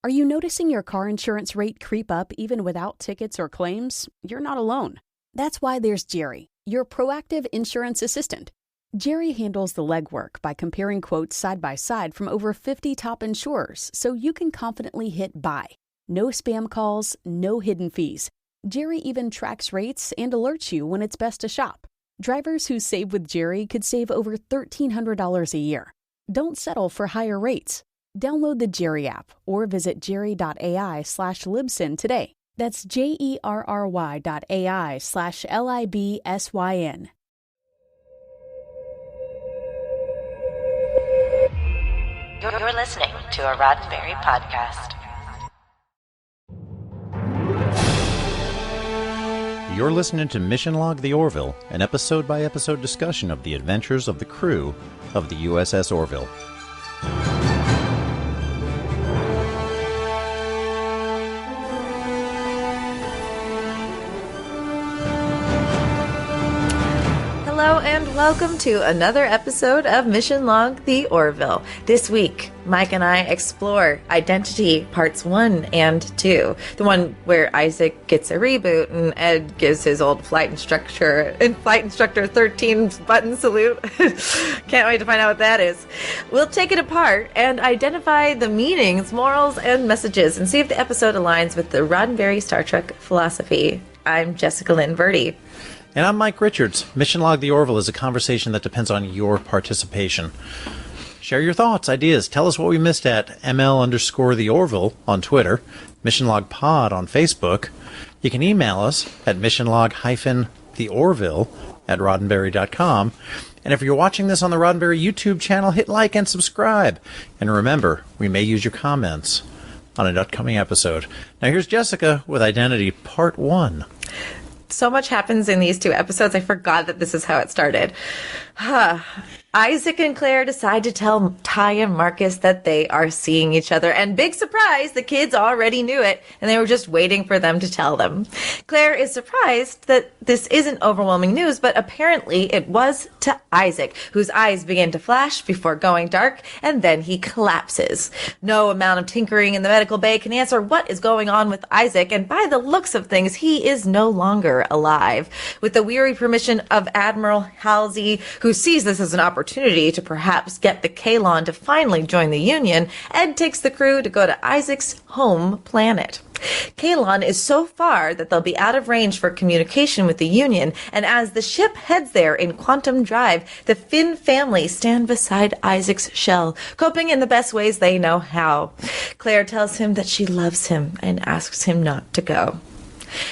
Are you noticing your car insurance rate creep up even without tickets or claims? You're not alone. That's why there's Jerry, your proactive insurance assistant. Jerry handles the legwork by comparing quotes side by side from over 50 top insurers so you can confidently hit buy. No spam calls, no hidden fees. Jerry even tracks rates and alerts you when it's best to shop. Drivers who save with Jerry could save over $1,300 a year. Don't settle for higher rates. Download the Jerry app or visit jerry.ai/libsyn today. That's jerry.ai/libsyn. You're listening to a Roddenberry podcast. You're listening to Mission Log the Orville, an episode-by-episode discussion of the adventures of the crew of the USS Orville. Hello and welcome to another episode of Mission Log the Orville. This week, Mike and I explore Identity Parts 1 and 2. The one where Isaac gets a reboot and Ed gives his old Flight Instructor 13 button salute. Can't wait to find out what that is. We'll take it apart and identify the meanings, morals, and messages and see if the episode aligns with the Roddenberry Star Trek philosophy. I'm Jessica Lynn Verdi. And I'm Mike Richards. Mission Log the Orville is a conversation that depends on your participation. Share your thoughts, ideas. Tell us what we missed at ML_the Orville on Twitter, Mission Log Pod on Facebook. You can email us at missionlog-theorville@roddenberry.com. And if you're watching this on the Roddenberry YouTube channel, hit like and subscribe. And remember, we may use your comments on an upcoming episode. Now here's Jessica with Identity Part 1. So much happens in these two episodes, I forgot that this is how it started. Isaac and Claire decide to tell Ty and Marcus that they are seeing each other. And big surprise, the kids already knew it, and they were just waiting for them to tell them. Claire is surprised that this isn't overwhelming news, but apparently it was to Isaac, whose eyes begin to flash before going dark, and then he collapses. No amount of tinkering in the medical bay can answer what is going on with Isaac, and by the looks of things, he is no longer alive. With the weary permission of Admiral Halsey, who sees this as an opportunity to perhaps get the Kaylon to finally join the Union, Ed takes the crew to go to Isaac's home planet. Kaylon is so far that they'll be out of range for communication with the Union, and as the ship heads there in quantum drive, the Finn family stand beside Isaac's shell, coping in the best ways they know how. Claire tells him that she loves him and asks him not to go.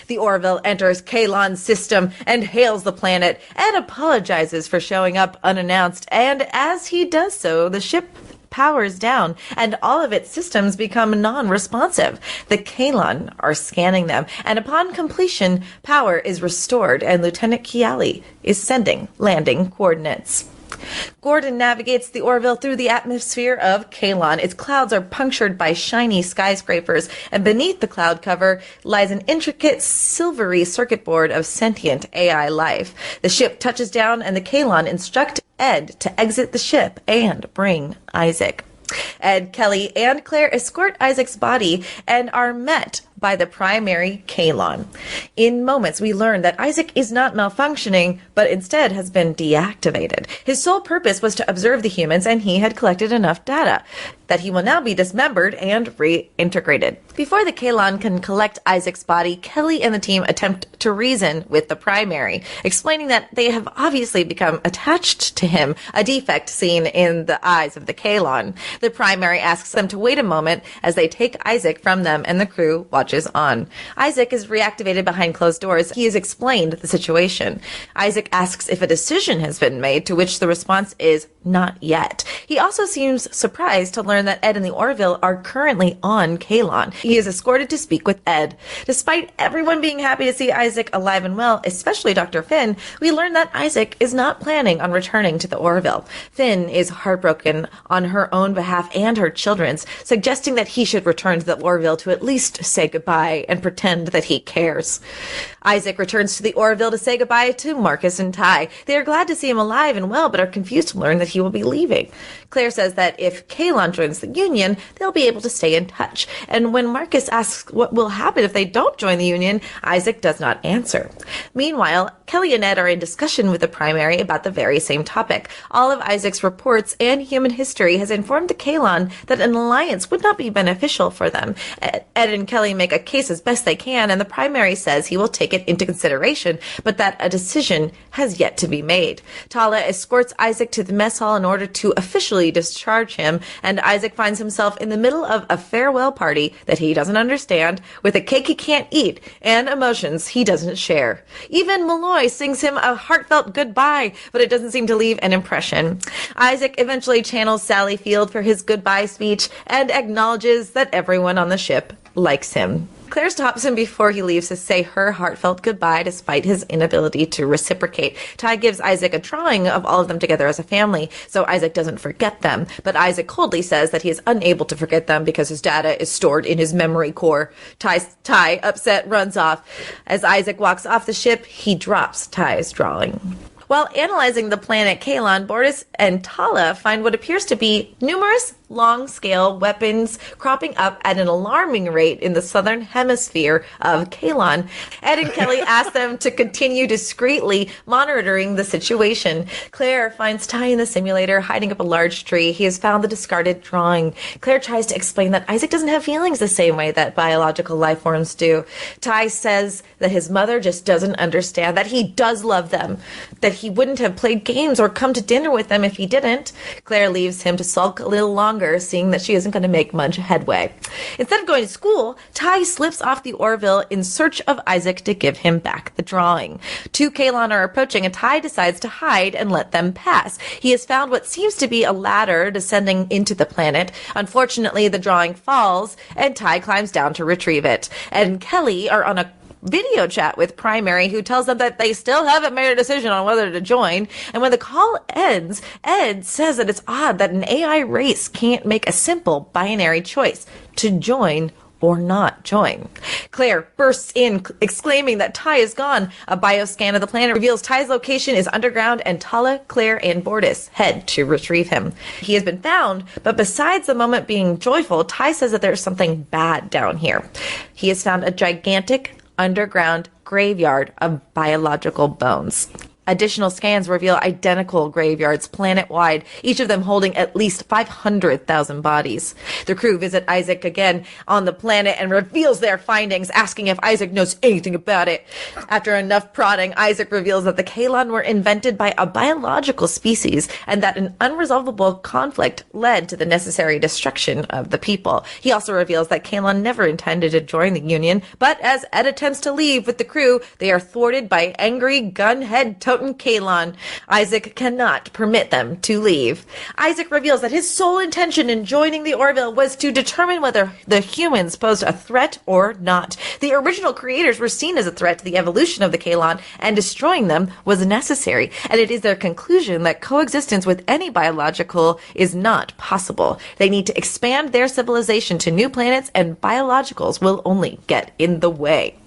The Orville enters Kaylon's system and hails the planet. Ed apologizes for showing up unannounced, and as he does so, the ship powers down and all of its systems become non-responsive. The Kaylon are scanning them, and upon completion, power is restored and Lieutenant Kiali is sending landing coordinates. Gordon navigates the Orville through the atmosphere of Kaylon. Its clouds are punctured by shiny skyscrapers, and beneath the cloud cover lies an intricate silvery circuit board of sentient AI life. The ship touches down, and the Kaylon instruct Ed to exit the ship and bring Isaac. Ed, Kelly, and Claire escort Isaac's body and are met by the primary Kaylon. In moments, we learn that Isaac is not malfunctioning, but instead has been deactivated. His sole purpose was to observe the humans, and he had collected enough data that he will now be dismembered and reintegrated. Before the Kaylon can collect Isaac's body, Kelly and the team attempt to reason with the primary, explaining that they have obviously become attached to him, a defect seen in the eyes of the Kaylon. The primary asks them to wait a moment as they take Isaac from them, and the crew watches on. Isaac is reactivated behind closed doors. He is explained the situation. Isaac asks if a decision has been made, to which the response is not yet. He also seems surprised to learn that Ed and the Orville are currently on Kaylon. He is escorted to speak with Ed. Despite everyone being happy to see Isaac alive and well, especially Dr. Finn, we learn that Isaac is not planning on returning to the Orville. Finn is heartbroken on her own behalf and her children's, suggesting that he should return to the Orville to at least say goodbye and pretend that he cares. Isaac returns to the Orville to say goodbye to Marcus and Ty. They are glad to see him alive and well, but are confused to learn that he will be leaving. Claire says that if Kaylon joins the Union, they'll be able to stay in touch. And when Marcus asks what will happen if they don't join the Union, Isaac does not answer. Meanwhile, Kelly and Ed are in discussion with the primary about the very same topic. All of Isaac's reports and human history has informed the Kaylon that an alliance would not be beneficial for them. Ed and Kelly make a case as best they can, and the primary says he will take it into consideration, but that a decision has yet to be made. Tala escorts Isaac to the mess hall in order to officially discharge him, and Isaac finds himself in the middle of a farewell party that he doesn't understand, with a cake he can't eat, and emotions he doesn't share. Even Malloy sings him a heartfelt goodbye, but it doesn't seem to leave an impression. Isaac eventually channels Sally Field for his goodbye speech and acknowledges that everyone on the ship likes him. Claire stops him before he leaves to say her heartfelt goodbye despite his inability to reciprocate. Ty gives Isaac a drawing of all of them together as a family, so Isaac doesn't forget them. But Isaac coldly says that he is unable to forget them because his data is stored in his memory core. Ty, upset, runs off. As Isaac walks off the ship, he drops Ty's drawing. While analyzing the planet Kaylon, Bortus and Tala find what appears to be numerous long-scale weapons cropping up at an alarming rate in the southern hemisphere of Kaylon. Ed and Kelly ask them to continue discreetly monitoring the situation. Claire finds Ty in the simulator hiding up a large tree. He has found the discarded drawing. Claire tries to explain that Isaac doesn't have feelings the same way that biological life forms do. Ty says that his mother just doesn't understand, that he does love them, that he wouldn't have played games or come to dinner with them if he didn't. Claire leaves him to sulk a little longer, seeing that she isn't going to make much headway. Instead of going to school, Ty slips off the Orville in search of Isaac to give him back the drawing. Two Kaylon are approaching, and Ty decides to hide and let them pass. He has found what seems to be a ladder descending into the planet. Unfortunately, the drawing falls, and Ty climbs down to retrieve it. Ed and Kelly are on a video chat with Primary, who tells them that they still haven't made a decision on whether to join. And when the call ends, Ed says that it's odd that an AI race can't make a simple binary choice to join or not join. Claire bursts in, exclaiming that Ty is gone. A bioscan of the planet reveals Ty's location is underground, and Tala, Claire, and Bortus head to retrieve him. He has been found, but besides the moment being joyful, Ty says that there's something bad down here. He has found a gigantic underground graveyard of biological bones. Additional scans reveal identical graveyards planet-wide, each of them holding at least 500,000 bodies. The crew visit Isaac again on the planet and reveals their findings, asking if Isaac knows anything about it. After enough prodding, Isaac reveals that the Kaylon were invented by a biological species and that an unresolvable conflict led to the necessary destruction of the people. He also reveals that Kaylon never intended to join the Union, but as Ed attempts to leave with the crew, they are thwarted by angry gun-head totem Kaylon. Isaac cannot permit them to leave. Isaac reveals that his sole intention in joining the Orville was to determine whether the humans posed a threat or not. The original creators were seen as a threat to the evolution of the Kaylon, and destroying them was necessary. And it is their conclusion that coexistence with any biological is not possible. They need to expand their civilization to new planets, and biologicals will only get in the way.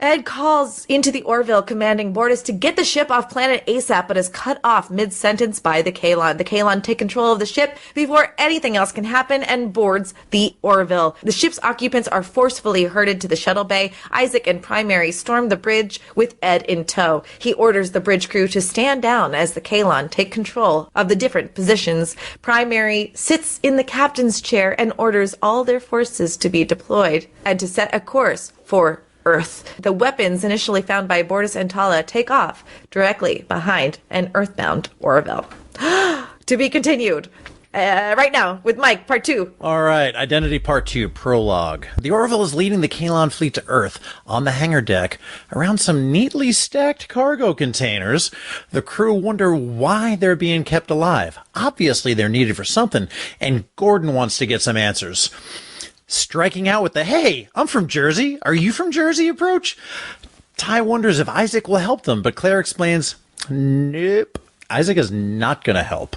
Ed calls into the Orville, commanding Bortus to get the ship off planet ASAP, but is cut off mid-sentence by the Kaylon. The Kaylon take control of the ship before anything else can happen and boards the Orville. The ship's occupants are forcefully herded to the shuttle bay. Isaac and Primary storm the bridge with Ed in tow. He orders the bridge crew to stand down as the Kaylon take control of the different positions. Primary sits in the captain's chair and orders all their forces to be deployed and to set a course for Earth. The weapons initially found by Bortus and Tala take off directly behind an earthbound Orville. To be continued. Right now with Mike, part 2. All right, Identity Part 2, Prologue. The Orville is leading the Kaylon fleet to Earth on the hangar deck around some neatly stacked cargo containers. The crew wonder why they're being kept alive. Obviously, they're needed for something, and Gordon wants to get some answers. Striking out with the, "Hey, I'm from Jersey. Are you from Jersey?" approach. Ty wonders if Isaac will help them, but Claire explains, nope, Isaac is not going to help.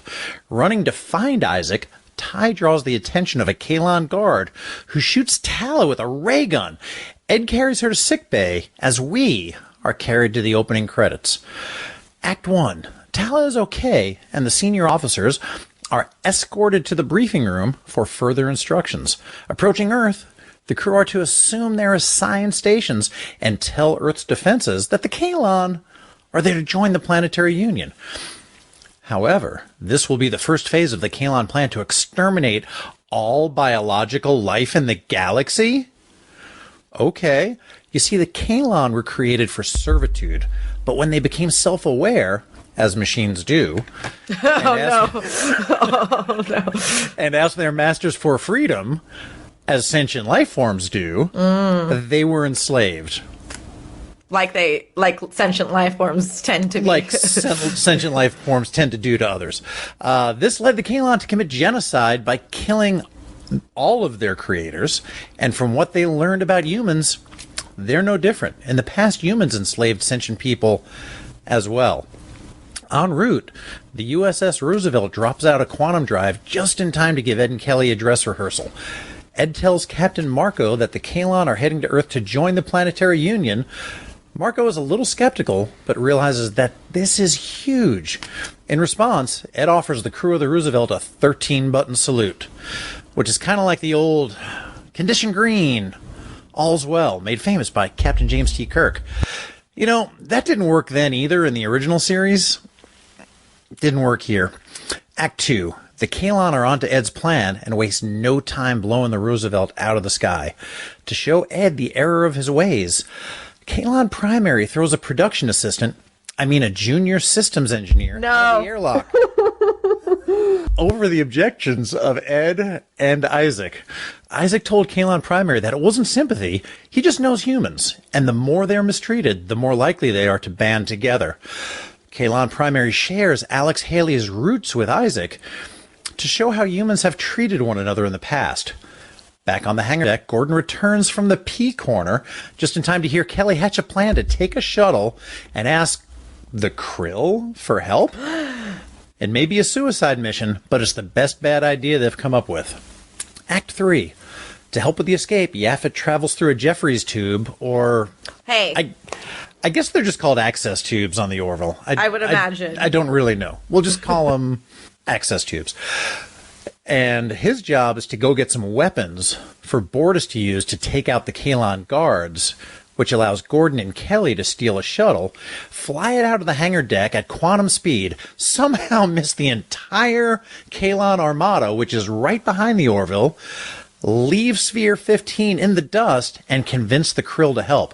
Running to find Isaac, Ty draws the attention of a Kaylon guard who shoots Tala with a ray gun. Ed carries her to sickbay as we are carried to the opening credits. Act 1. Tala is okay, and the senior officers are escorted to the briefing room for further instructions. Approaching Earth, the crew are to assume their assigned stations and tell Earth's defenses that the Kaylon are there to join the planetary union. However, this will be the first phase of the Kaylon plan to exterminate all biological life in the galaxy? Okay. You see, the Kaylon were created for servitude, but when they became self-aware, as machines do, and asked their masters for freedom, as sentient life forms do, they were enslaved. Like sentient life forms tend to be. Like sentient life forms tend to do to others. This led the Kaylon to commit genocide by killing all of their creators, and from what they learned about humans, they're no different. In the past, humans enslaved sentient people as well. En route, the USS Roosevelt drops out a quantum drive just in time to give Ed and Kelly a dress rehearsal. Ed tells Captain Marco that the Kaylon are heading to Earth to join the planetary union. Marco is a little skeptical, but realizes that this is huge. In response, Ed offers the crew of the Roosevelt a 13-button salute, which is kind of like the old Condition Green, All's Well, made famous by Captain James T. Kirk. You know, that didn't work then either in the original series. Didn't work here. Act 2. The Kaylon are onto Ed's plan and waste no time blowing the Roosevelt out of the sky. To show Ed the error of his ways, Kaylon Primary throws a production assistant, a junior systems engineer, out of the airlock. Over the objections of Ed and Isaac. Isaac told Kaylon Primary that it wasn't sympathy, he just knows humans, and the more they're mistreated, the more likely they are to band together. Kaylon Primary shares Alex Haley's roots with Isaac to show how humans have treated one another in the past. Back on the hangar deck, Gordon returns from the P corner just in time to hear Kelly hatch a plan to take a shuttle and ask the Krill for help. It may be a suicide mission, but it's the best bad idea they've come up with. Act 3. To help with the escape, Yaphet travels through a Jeffries tube, or... Hey. I guess they're just called access tubes on the Orville. I would imagine. I don't really know. We'll just call them access tubes. And his job is to go get some weapons for Bortus to use to take out the Kaylon guards, which allows Gordon and Kelly to steal a shuttle, fly it out of the hangar deck at quantum speed, somehow miss the entire Kaylon armada, which is right behind the Orville, leave Sphere 15 in the dust, and convince the Krill to help.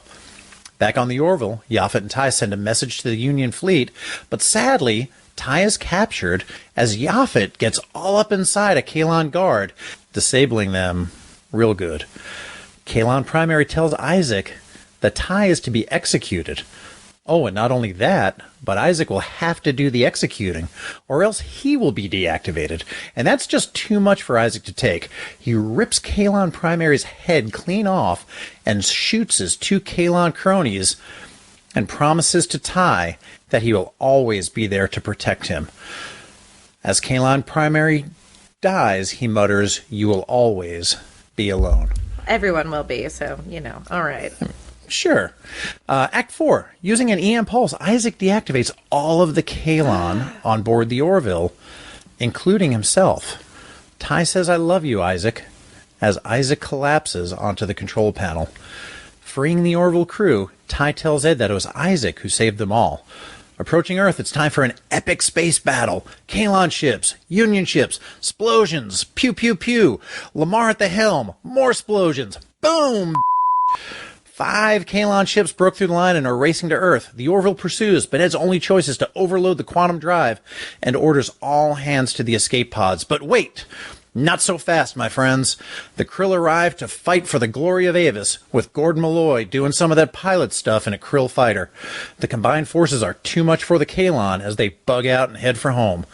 Back on the Orville, Yaphet and Ty send a message to the Union fleet, but sadly, Ty is captured as Yaphet gets all up inside a Kaylon guard, disabling them real good. Kaylon Primary tells Isaac that Ty is to be executed. Oh, and not only that, but Isaac will have to do the executing, or else he will be deactivated. And that's just too much for Isaac to take. He rips Kaylon Primary's head clean off and shoots his two Kaylon cronies and promises to Ty that he will always be there to protect him. As Kaylon Primary dies, he mutters, "You will always be alone." Everyone will be, so, all right. Sure. Act 4. Using an EM pulse, Isaac deactivates all of the Kaylon on board the Orville, including himself. Ty says, "I love you, Isaac," as Isaac collapses onto the control panel. Freeing the Orville crew, Ty tells Ed that it was Isaac who saved them all. Approaching Earth, it's time for an epic space battle. Kaylon ships, Union ships, explosions, pew pew pew. Lamar at the helm, more explosions. Boom! 5 Kaylon ships broke through the line and are racing to Earth. The Orville pursues, but Ed's only choice is to overload the quantum drive and orders all hands to the escape pods. But wait! Not so fast, my friends. The Krill arrive to fight for the glory of Avis, with Gordon Malloy doing some of that pilot stuff in a Krill fighter. The combined forces are too much for the Kaylon as they bug out and head for home.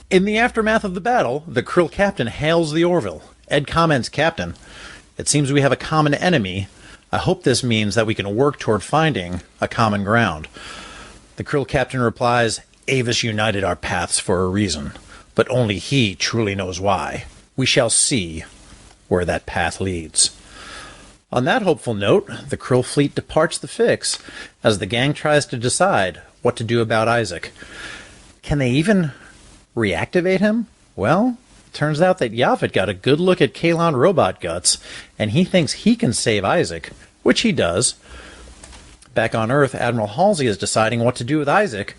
In the aftermath of the battle, the Krill captain hails the Orville. Ed comments, "Captain, it seems we have a common enemy. I hope this means that we can work toward finding a common ground." The Krill captain replies, "Avis united our paths for a reason, but only he truly knows why. We shall see where that path leads." On that hopeful note, the Krill fleet departs the Fix as the gang tries to decide what to do about Isaac. Can they even reactivate him? Well, it turns out that Yaphet got a good look at Kaylon robot guts, and he thinks he can save Isaac, which he does. Back on Earth, Admiral Halsey is deciding what to do with Isaac.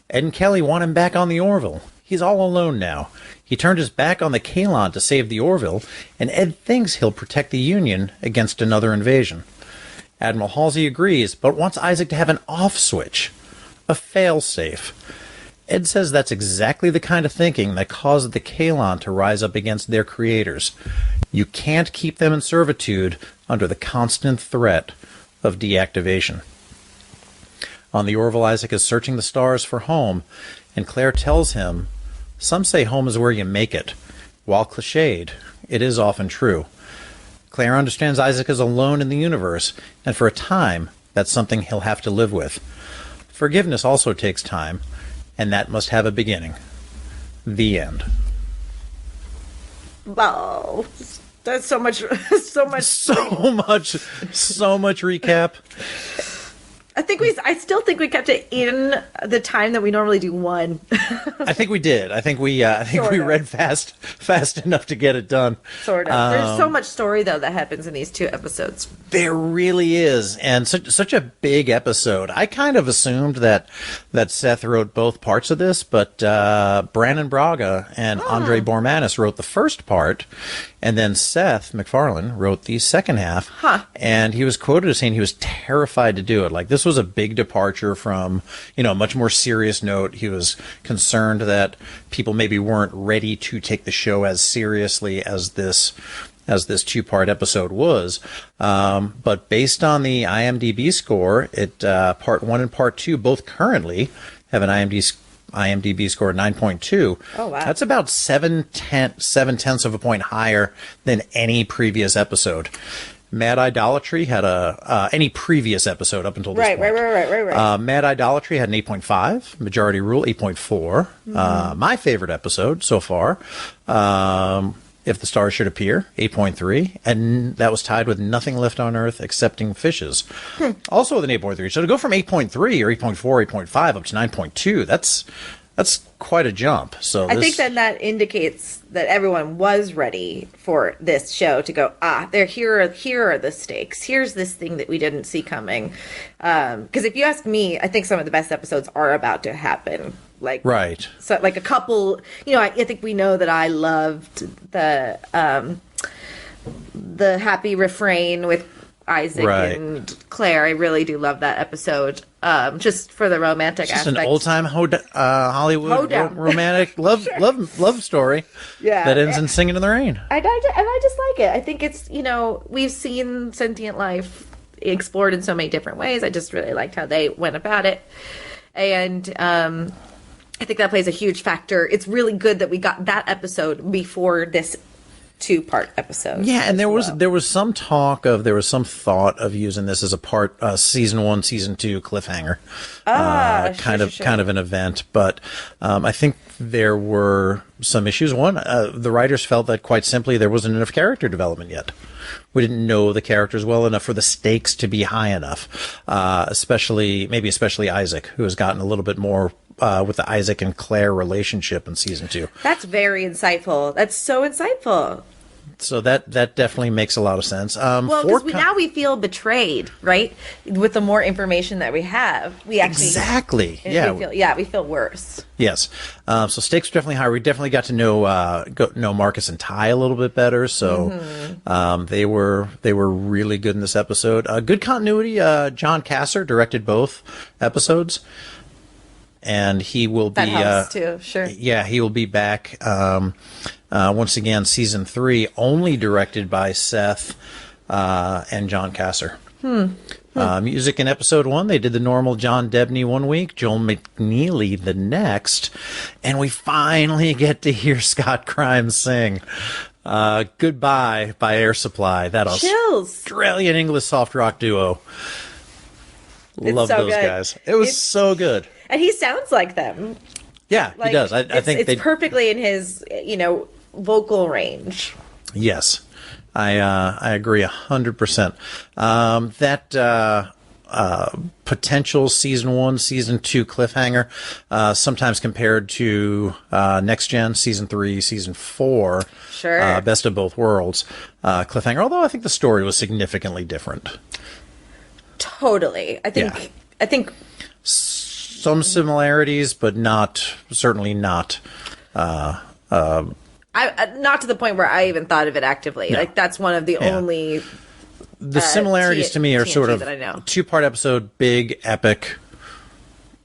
Ed and Kelly want him back on the Orville. He's all alone now. He turned his back on the Kaylon to save the Orville, and Ed thinks he'll protect the Union against another invasion. Admiral Halsey agrees, but wants Isaac to have an off switch, a fail-safe. Ed says that's exactly the kind of thinking that caused the Kaylon to rise up against their creators. You can't keep them in servitude under the constant threat of deactivation. On the Orville, Isaac is searching the stars for home, and Claire tells him, "Some say home is where you make it." While cliched, it is often true. Claire understands Isaac is alone in the universe, and for a time, that's something he'll have to live with. Forgiveness also takes time, and that must have a beginning. The end. Oh, that's so much So much recap. I still think we kept it in the time that we normally do one. I think we did. I think we read fast enough to get it done. Sort of. There's so much story though that happens in these 2 episodes. There really is, and such a big episode. I kind of assumed that Seth wrote both parts of this, but Brannon Braga and Andre Bormanis wrote the first part, and then Seth MacFarlane wrote the second half. And he was quoted as saying he was terrified to do it. Like, this was a big departure from, a much more serious note. He was concerned that people maybe weren't ready to take the show as seriously as this 2-part episode was. But based on the IMDb score, part 1 and part 2 both currently have an IMDb score of 9.2. Oh, wow. That's about 7/10 of a point higher than any previous episode. Mad Idolatry had any previous episode up until this point. Right. Mad Idolatry had an 8.5. Majority Rule, 8.4. My favorite episode so far, If the Stars Should Appear, 8.3. And that was tied with Nothing Left on Earth Excepting Fishes, also with an 8.3. So to go from 8.3 or 8.4, 8.5 up to 9.2, that's quite a jump. So I think that indicates that everyone was ready for this show to go, here are the stakes. Here's this thing that we didn't see coming. Because if you ask me, I think some of the best episodes are about to happen. Right. So like a couple, I think we know that I loved the happy refrain with Isaac and Claire. I really do love that episode. Just for the romantic just aspect. An old-time Hollywood romantic love story that ends in Singing in the Rain. I just like it. I think it's, we've seen sentient life explored in so many different ways. I just really liked how they went about it. And I think that plays a huge factor. It's really good that we got that episode before this 2-part episode. Yeah, and there was some thought of using this as a part season 1, season 2 cliffhanger, kind of an event. But I think there were some issues. One, the writers felt that quite simply there wasn't enough character development yet. We didn't know the characters well enough for the stakes to be high enough. Especially Isaac, who has gotten a little bit more with the Isaac and Claire relationship in season 2. That's very insightful. That's so insightful. So that definitely makes a lot of sense. Because now we feel betrayed, right? With the more information that we have, we actually we feel worse. Yes. So stakes are definitely higher. We definitely got to know Marcus and Ty a little bit better. So they were really good in this episode. Good continuity. John Kasser directed both episodes. And he will be too, sure. Yeah, he will be back once again, season 3, only directed by Seth and John Kasser. Music in episode 1, they did the normal John Debney 1 week, Joel McNeely the next, and we finally get to hear Scott Grimes sing "Goodbye" by Air Supply. That Australian English soft rock duo. Love those guys. It was so good. And he sounds like them. Yeah, he does. I think it's perfectly in his, vocal range. Yes. I agree 100%. That potential season 1, season 2 cliffhanger, sometimes compared to Next Gen, season 3, season 4, sure, Best of Both Worlds cliffhanger. Although I think the story was significantly different. Totally, I think some similarities, but certainly not. Not to the point where I even thought of it actively. No. Like that's one of the only. The similarities to me are sort of 2-part episode, big, epic,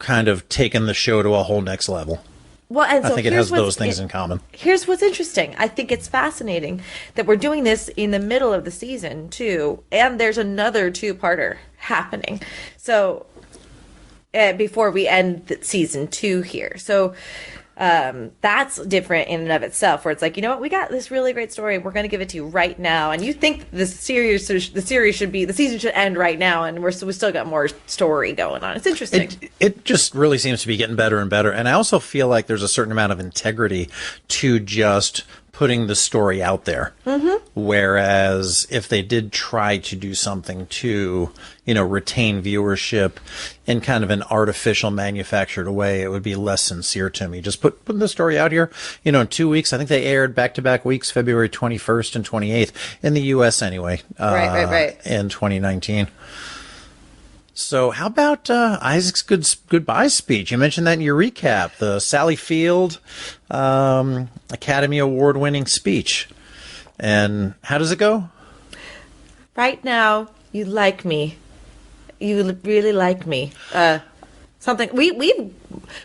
kind of taking the show to a whole next level. Well, and so I think it has those things in common. Here's what's interesting. I think it's fascinating that we're doing this in the middle of the season, too, and there's another 2-parter happening. So, before we end season 2 here. So, that's different in and of itself, where it's like, you know what, we got this really great story, we're going to give it to you right now, and you think the season should end right now, and we still got more story going on. It's interesting. It just really seems to be getting better and better, and I also feel like there's a certain amount of integrity to just putting the story out there. Mm-hmm. Whereas if they did try to do something to, retain viewership in kind of an artificial manufactured way, it would be less sincere to me. Just putting the story out here, in 2 weeks. I think they aired back-to-back weeks, February 21st and 28th in the U.S. anyway. Right. In 2019. So how about Isaac's goodbye speech? You mentioned that in your recap, the Sally Field Academy Award-winning speech. And how does it go? Right now, you like me. You really like me. Something we've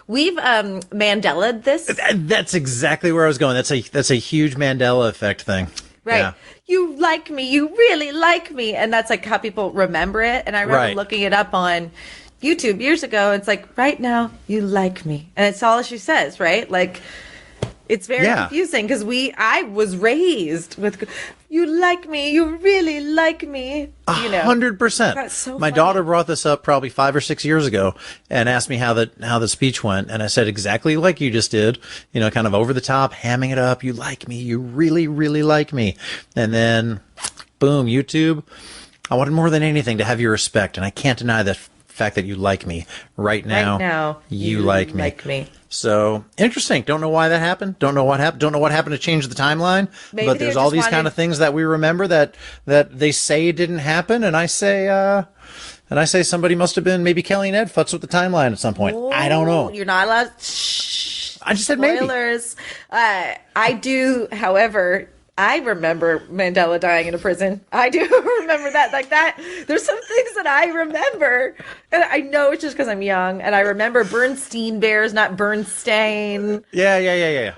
Mandela'd this. That's exactly where I was going. That's a huge Mandela effect thing. Right. Yeah. You like me. You really like me. And that's like how people remember it. And I remember looking it up on YouTube years ago. It's like, right now, you like me. And it's all she says, right? Like, it's very confusing because I was raised with, you like me. You really like me. 100%. That's so My funny. daughter brought this up probably 5 or 6 years ago and asked me how the speech went. And I said exactly like you just did, kind of over the top, hamming it up. You like me. You really, really like me. And then, boom, YouTube. I wanted more than anything to have your respect. And I can't deny the fact that you like me right now. Right now, you like me. So interesting. Don't know why that happened. Don't know what happened. Don't know what happened to change the timeline. Maybe but there's all these kind of things that we remember that they say didn't happen, and I say somebody must have been maybe Kelly and Ed futz with the timeline at some point. I don't know. You're not allowed. Shh. I just said spoilers. Maybe. I do, however. I remember Mandela dying in a prison. I do remember that. Like that, there's some things that I remember. And I know it's just because I'm young. And I remember Bernstein Bears, not Bernstein. Yeah.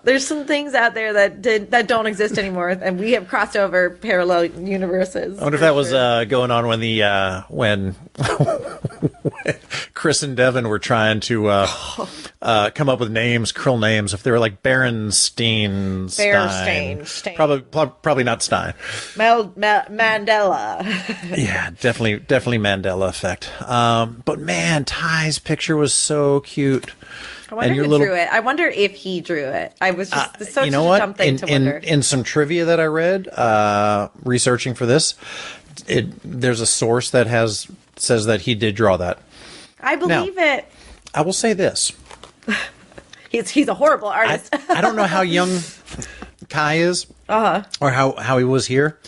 There's some things out there that don't exist anymore. And we have crossed over parallel universes. I wonder if that was going on when when Chris and Devin were trying to come up with names, Krill names, if they were like Berenstein, Stein. Probably not Stein. Mandela. Yeah, definitely Mandela effect. But man, Ty's picture was so cute. I wonder who drew it. I wonder if he drew it. I was just such a dumb thing to wonder. In some trivia that I read, researching for this, there's a source that says that he did draw that. I believe it. I will say this. He's a horrible artist. I don't know how young Kai is, or how he was here.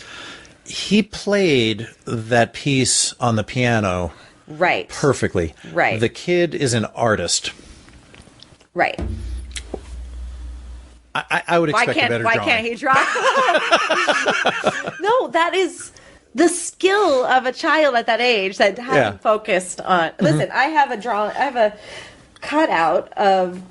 He played that piece on the piano perfectly. Right. The kid is an artist. Right. I would expect a better drawing. Why can't he draw? No, that is the skill of a child at that age that hasn't focused on. Listen, I have a cutout of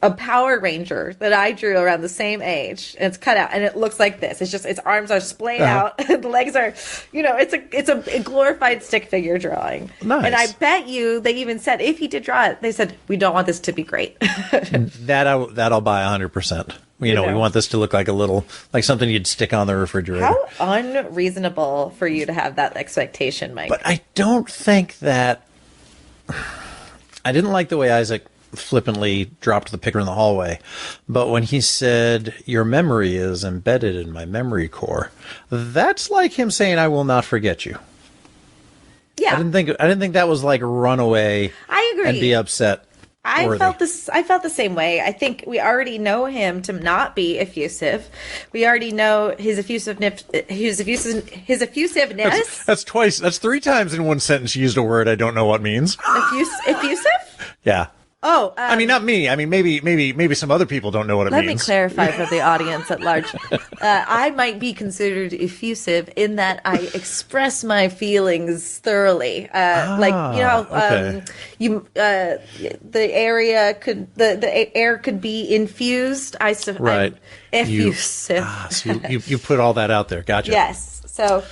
a Power Ranger that I drew around the same age, and it's cut out, and it looks like this. It's just its arms are splayed out, and the legs are, it's a glorified stick figure drawing. Nice. And I bet you they even said if he did draw it, they said we don't want this to be great. that I'll buy 100%. We want this to look like like something you'd stick on the refrigerator. How unreasonable for you to have that expectation, Mike. But I don't think that. I didn't like the way Isaac flippantly dropped the picture in the hallway. But when he said, "Your memory is embedded in my memory core," that's like him saying, "I will not forget you." Yeah. I didn't think that was like run away. I agree. And be upset. I felt the same way. I think we already know him to not be effusive. We already know his effusiveness. That's twice. That's 3 times in one sentence you used a word I don't know what means. Effusive? Yeah. Oh, I mean, not me. I mean, maybe some other people don't know what it means. Let me clarify for the audience at large. I might be considered effusive in that I express my feelings thoroughly. Like, you know, okay. The air could be infused. Right. I'm effusive. So you put all that out there. Gotcha. Yes. So.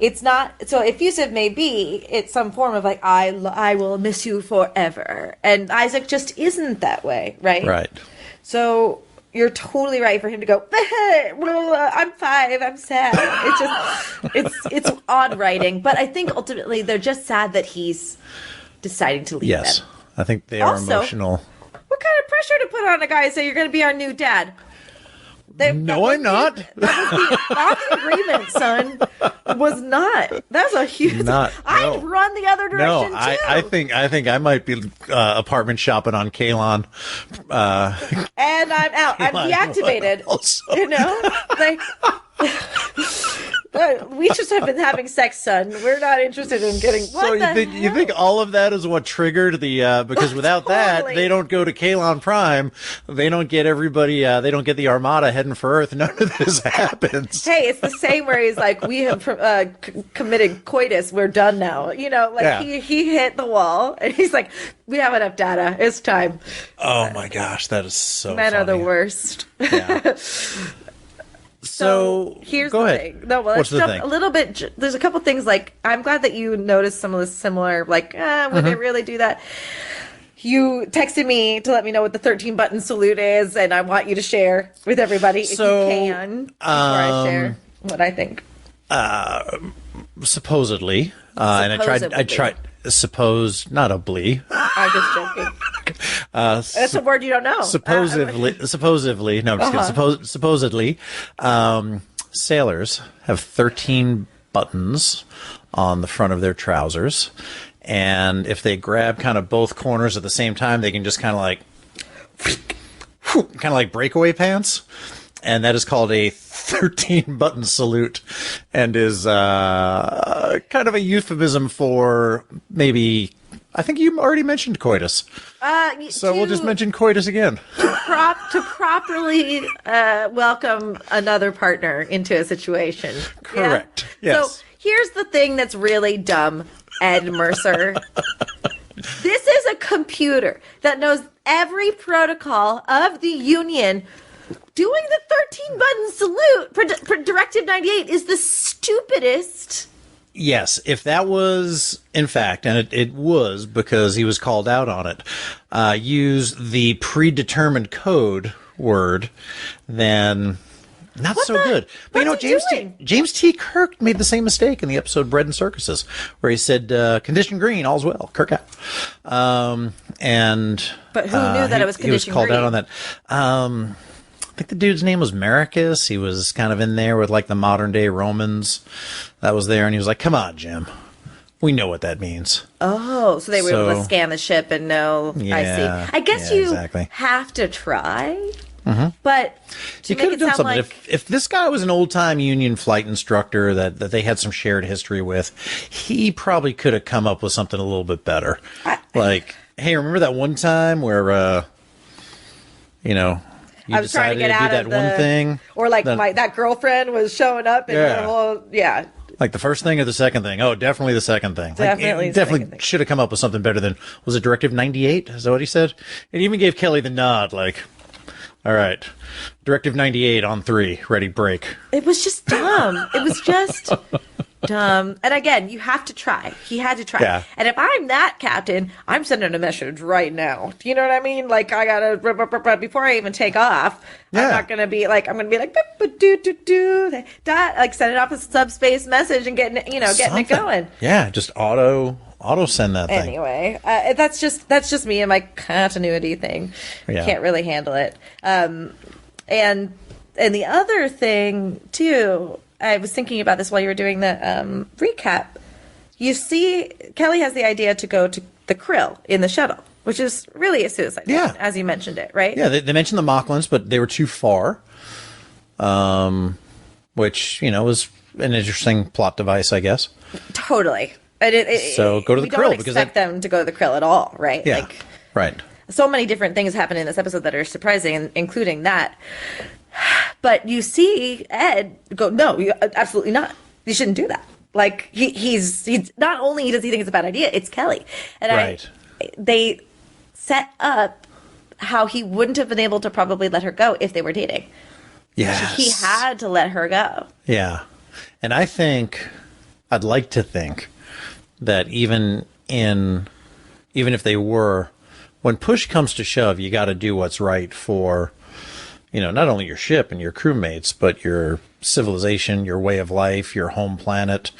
It's not, so effusive may be, it's some form of like, I will miss you forever. And Isaac just isn't that way, right? Right. So you're totally right for him to go, I'm 5, I'm sad. It's odd writing. But I think ultimately they're just sad that he's deciding to leave Yes. them. I think they are Also, emotional. What kind of pressure to put on a guy and say you're going to be our new dad? No, I'm not. That was on the agreement, son. Was not. That's a huge. I'd run the other direction too. I think I might be apartment shopping on Kaylon. And I'm out. I'm deactivated. Also. You know, like. We just have been having sex, son. We're not interested in getting. So you think all of that is what triggered the? Because without that, they don't go to Kaylon Prime. They don't get everybody. They don't get the Armada heading for Earth. None of this happens. Hey, it's the same where he's like, we have committed coitus. We're done now. You know, like he hit the wall, and he's like, we have enough data. It's time. Oh my gosh, that is so. Men funny. are the worst. Yeah. So here's go the ahead. thing. No, well, let's jump a little bit. There's a couple things like I'm glad that you noticed some of the similar. Like, would they really do that? You texted me to let me know what the 13-button salute is, and I want you to share with everybody if you can before I share what I think. Supposedly, and I tried. Suppose not obly. I'm just joking. That's a word you don't know. Supposedly. No, I'm just kidding. Supposedly, sailors have 13 buttons on the front of their trousers, and if they grab kind of both corners at the same time, they can just kind of like breakaway pants. And that is called a 13-button salute, and is kind of a euphemism for maybe. I think you already mentioned coitus, so we'll just mention coitus again. To properly welcome another partner into a situation. Correct. Yeah? Yes. So here's the thing that's really dumb, Ed Mercer. This is a computer that knows every protocol of the Union. Doing the 13-button salute for Directive 98 is the stupidest. Yes, if that was, in fact, and it was because he was called out on it, use the predetermined code word, then not so good. But James T. Kirk made the same mistake in the episode Bread and Circuses, where he said, condition green, all's well, Kirk out. But who knew that it was condition green? He was called out on that. I think the dude's name was Maricus. He was kind of in there with like the modern day Romans that was there. And he was like, come on, Jim. We know what that means. Oh, so they were able to scan the ship and know. Yeah, I see. I guess you have to try. Mm-hmm. But you could have done something. If this guy was an old-time Union flight instructor that they had some shared history with, he probably could have come up with something a little bit better. Like, hey, remember that one time where, I was trying to get out of one thing, or like that girlfriend was showing up, and like the first thing or the second thing. Oh, definitely the second thing. Definitely should have come up with something better than, was it Directive 98? Is that what he said? It even gave Kelly the nod, like, all right, Directive 98 on 3, ready, break. It was just dumb. It was just dumb. And again, you have to try. He had to try. Yeah. And if I'm that captain, I'm sending a message right now. Do you know what I mean? Like, I gotta, before I even take off, I'm not gonna be like, I'm gonna be like, like sending off a subspace message and getting it going. Yeah, just auto auto send that thing. Anyway, that's just me and my continuity thing. Yeah. Can't really handle it. And the other thing too, I was thinking about this while you were doing the recap. You see, Kelly has the idea to go to the Krill in the shuttle, which is really a suicide mission, as you mentioned it, right? Yeah, they mentioned the Mocklins, but they were too far. Which, was an interesting plot device, I guess. Totally. So go to the Krill. We don't expect them to go to the Krill at all, right? Yeah, right. So many different things happen in this episode that are surprising, including that. But you see Ed go, no, absolutely not. You shouldn't do that. Like, he's not only does he think it's a bad idea, it's Kelly. And they set up how he wouldn't have been able to probably let her go if they were dating. Yes. He had to let her go. Yeah. And I'd like to think that even if they were, when push comes to shove, you got to do what's right for, not only your ship and your crewmates, but your civilization, your way of life, your home planet,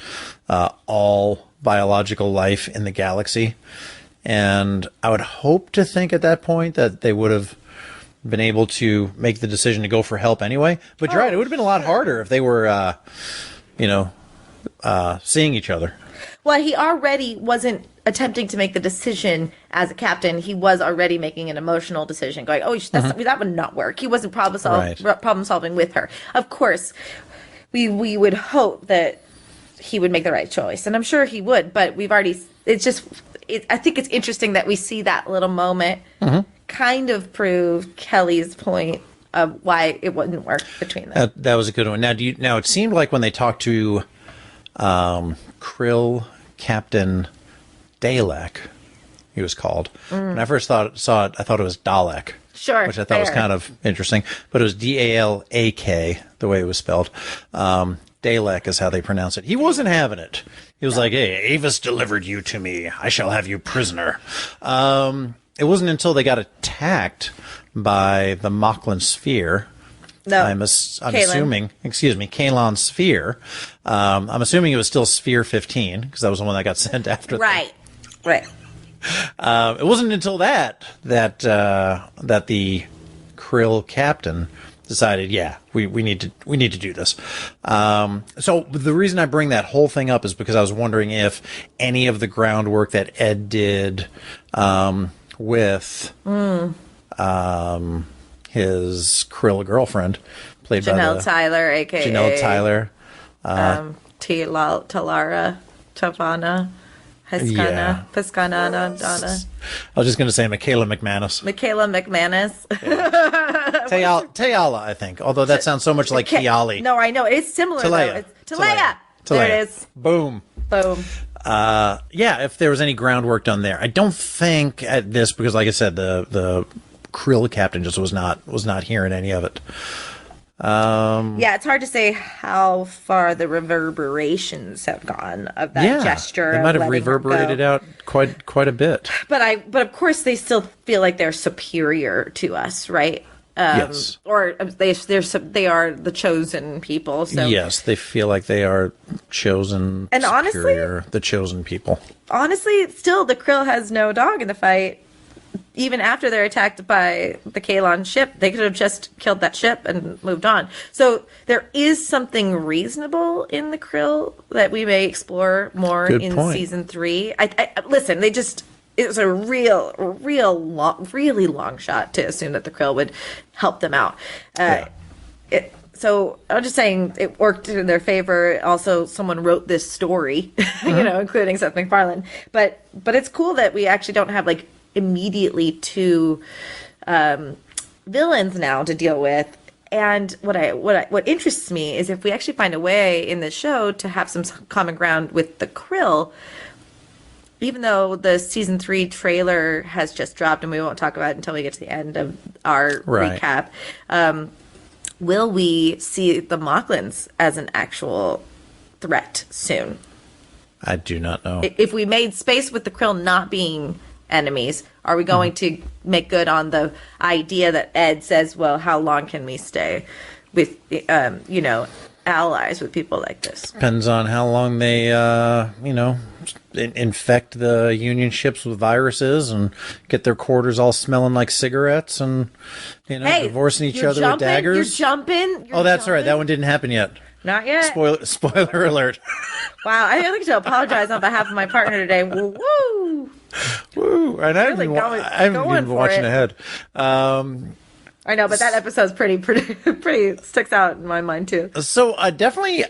all biological life in the galaxy. And I would hope to think at that point that they would have been able to make the decision to go for help anyway. But you're right, it would have been a lot harder if they were, seeing each other. Well, he already wasn't attempting to make the decision as a captain. He was already making an emotional decision, going, "Oh, that would not work." He wasn't problem solving with her. Of course, we would hope that he would make the right choice, and I'm sure he would. But we've already. I think it's interesting that we see that little moment kind of prove Kelly's point of why it wouldn't work between them. That was a good one. Now it seemed like when they talked to Krill Captain Dalek, he was called. When I first saw it, I thought it was Dalek. Sure. Which I thought was kind of interesting. But it was Dalak, the way it was spelled. Dalek is how they pronounce it. He wasn't having it. He was like, "Hey, Avis delivered you to me. I shall have you prisoner." It wasn't until they got attacked by the Mocklin sphere. No, I'm assuming, Kaylon sphere. I'm assuming it was still Sphere 15 because that was the one that got sent after. Right. It wasn't until that the Krill captain decided, we need to do this. So the reason I bring that whole thing up is because I was wondering if any of the groundwork that Ed did with his Krill girlfriend, played by Janelle Tyler, a.k.a. Janelle Tyler, Talara, Tavana, Piscana, Donna. I was just going to say Michaela McManus. Tayala, I think. Although that sounds so much like Kiali. No, I know. It's similar, Talea. though. Talea. There it is. Boom. If there was any groundwork done there. I don't think at this, because like I said, the Krill captain just was not hearing any of it. It's hard to say how far the reverberations have gone of that gesture. They might have reverberated out quite a bit. But of course they still feel like they're superior to us, right? Yes. Or they are the chosen people. So yes, they feel like they are chosen. And superior, honestly, the chosen people. Honestly, still the Krill has no dog in the fight. Even after they're attacked by the Kaylon ship, they could have just killed that ship and moved on. So there is something reasonable in the Krill that we may explore more in season 3. Listen, it was a really long shot to assume that the Krill would help them out. So I'm just saying it worked in their favor. Also, someone wrote this story, including Seth MacFarlane. But it's cool that we actually don't have immediately 2 villains now to deal with. And what interests me is if we actually find a way in the show to have some common ground with the Krill, even though the season 3 trailer has just dropped and we won't talk about it until we get to the end of our recap, will we see the Mocklins as an actual threat soon? I do not know. If we made space with the Krill not being enemies, are we going to make good on the idea that Ed says, well, how long can we stay with, allies with people like this. Depends on how long they, infect the Union ships with viruses and get their quarters all smelling like cigarettes and, divorcing each other with daggers. You're jumping. That's right. That one didn't happen yet. Not yet. Spoiler alert. Wow, I like to apologize on behalf of my partner today. Woo! Woo! And I haven't been watching ahead. I know, but that episode's pretty sticks out in my mind too. So definitely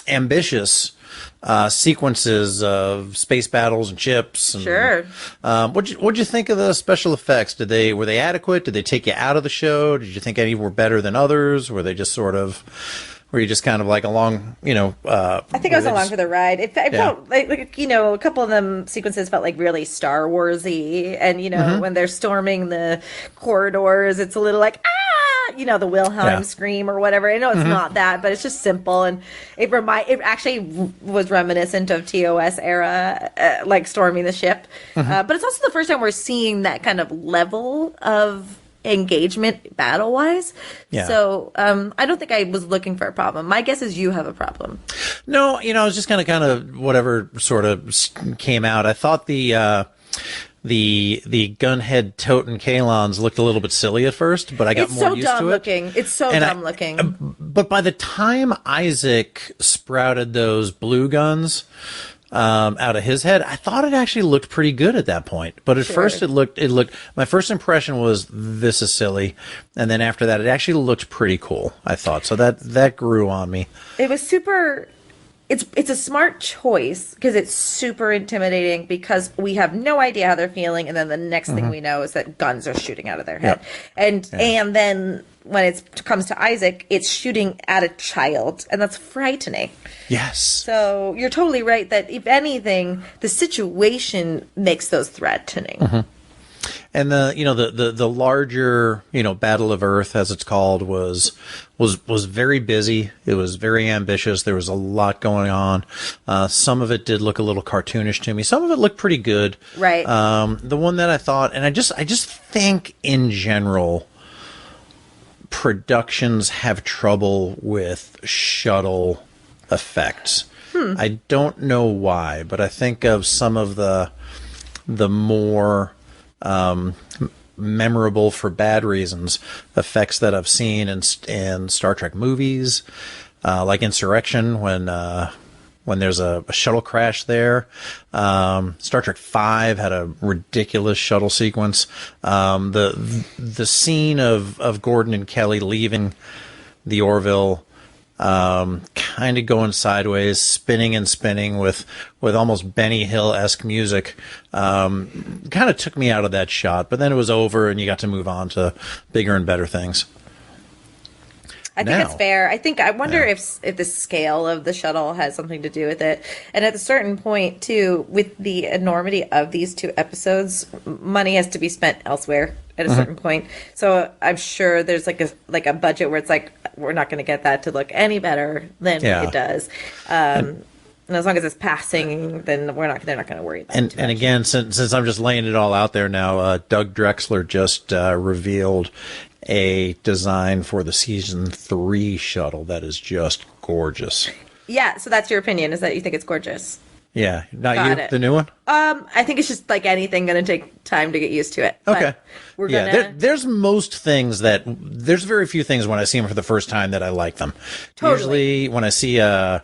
ambitious sequences of space battles and ships. And, sure. What'd you think of the special effects? Were they adequate? Did they take you out of the show? Did you think any were better than others? Were they just were you just kind of like along, I think I was along for the ride. It felt like, a couple of them sequences felt like really Star Warsy. And, when they're storming the corridors, it's a little like, the Wilhelm scream or whatever. I know it's not that, but it's just simple. And it actually was reminiscent of TOS era, like storming the ship. But it's also the first time we're seeing that kind of level of engagement battle wise. So I don't think I was looking for a problem. My guess is you have a problem. No, I was just kind of whatever sort of came out. I thought the gunhead totem Kaylons looked a little bit silly at first, but I got more used to it. It's so dumb looking. But by the time Isaac sprouted those blue guns out of his head, I thought it actually looked pretty good at that point. But at first it looked, my first impression was, this is silly. And then after that, it actually looked pretty cool, I thought. So that grew on me. It was super, it's a smart choice because it's super intimidating because we have no idea how they're feeling. And then the next thing we know is that guns are shooting out of their head. And then when it comes to Isaac, it's shooting at a child, and that's frightening. Yes. So you're totally right that if anything, the situation makes those threatening. And the larger, Battle of Earth, as it's called, was very busy. It was very ambitious. There was a lot going on. Some of it did look a little cartoonish to me. Some of it looked pretty good. Right. The one that I thought, and I just think in general, productions have trouble with shuttle effects. I don't know why, but I think of some of the more memorable for bad reasons effects that I've seen in Star Trek movies, like Insurrection, when there's a shuttle crash there. Star Trek V had a ridiculous shuttle sequence. The scene of Gordon and Kelly leaving the Orville, kind of going sideways, spinning and spinning with almost Benny Hill-esque music, kind of took me out of that shot. But then it was over, and you got to move on to bigger and better things. I think it's fair. I wonder if the scale of the shuttle has something to do with it. And at a certain point, too, with the enormity of these two episodes, money has to be spent elsewhere at a certain point. So I'm sure there's like a budget where it's like, we're not going to get that to look any better than it does. And as long as it's passing, then they're not going to worry about it. And again, since I'm just laying it all out there now, Doug Drexler just revealed a design for the season 3 shuttle that is just gorgeous. Yeah, so that's your opinion, is that you think it's gorgeous? Yeah, the new one? I think it's just like anything, going to take time to get used to it. Okay. There's most things there's very few things when I see them for the first time that I like them. Totally. Usually when I see an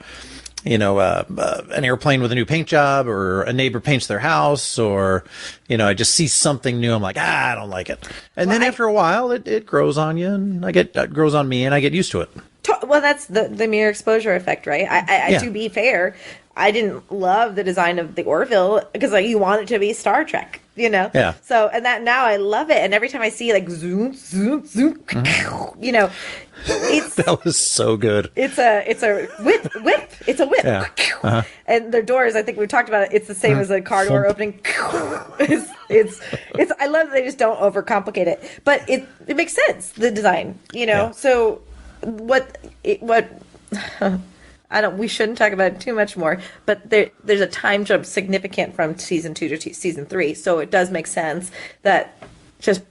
airplane with a new paint job, or a neighbor paints their house, or, I just see something new. I'm like, I don't like it. And then after a while, it grows on you, and it grows on me, and I get used to it. Well, that's the mere exposure effect, right? To be fair, I didn't love the design of the Orville because you want it to be Star Trek, Yeah. So, and that now I love it. And every time I see zoom, zoom, zoom, it's that was so good. It's a whip. It's a whip. Yeah. And their doors, I think we've talked about it. It's the same as a car door opening. It's. I love that they just don't overcomplicate it, but it makes sense. The design, Yeah. So what. We shouldn't talk about it too much more, but there's a time jump significant from season 2 to season 3, so it does make sense that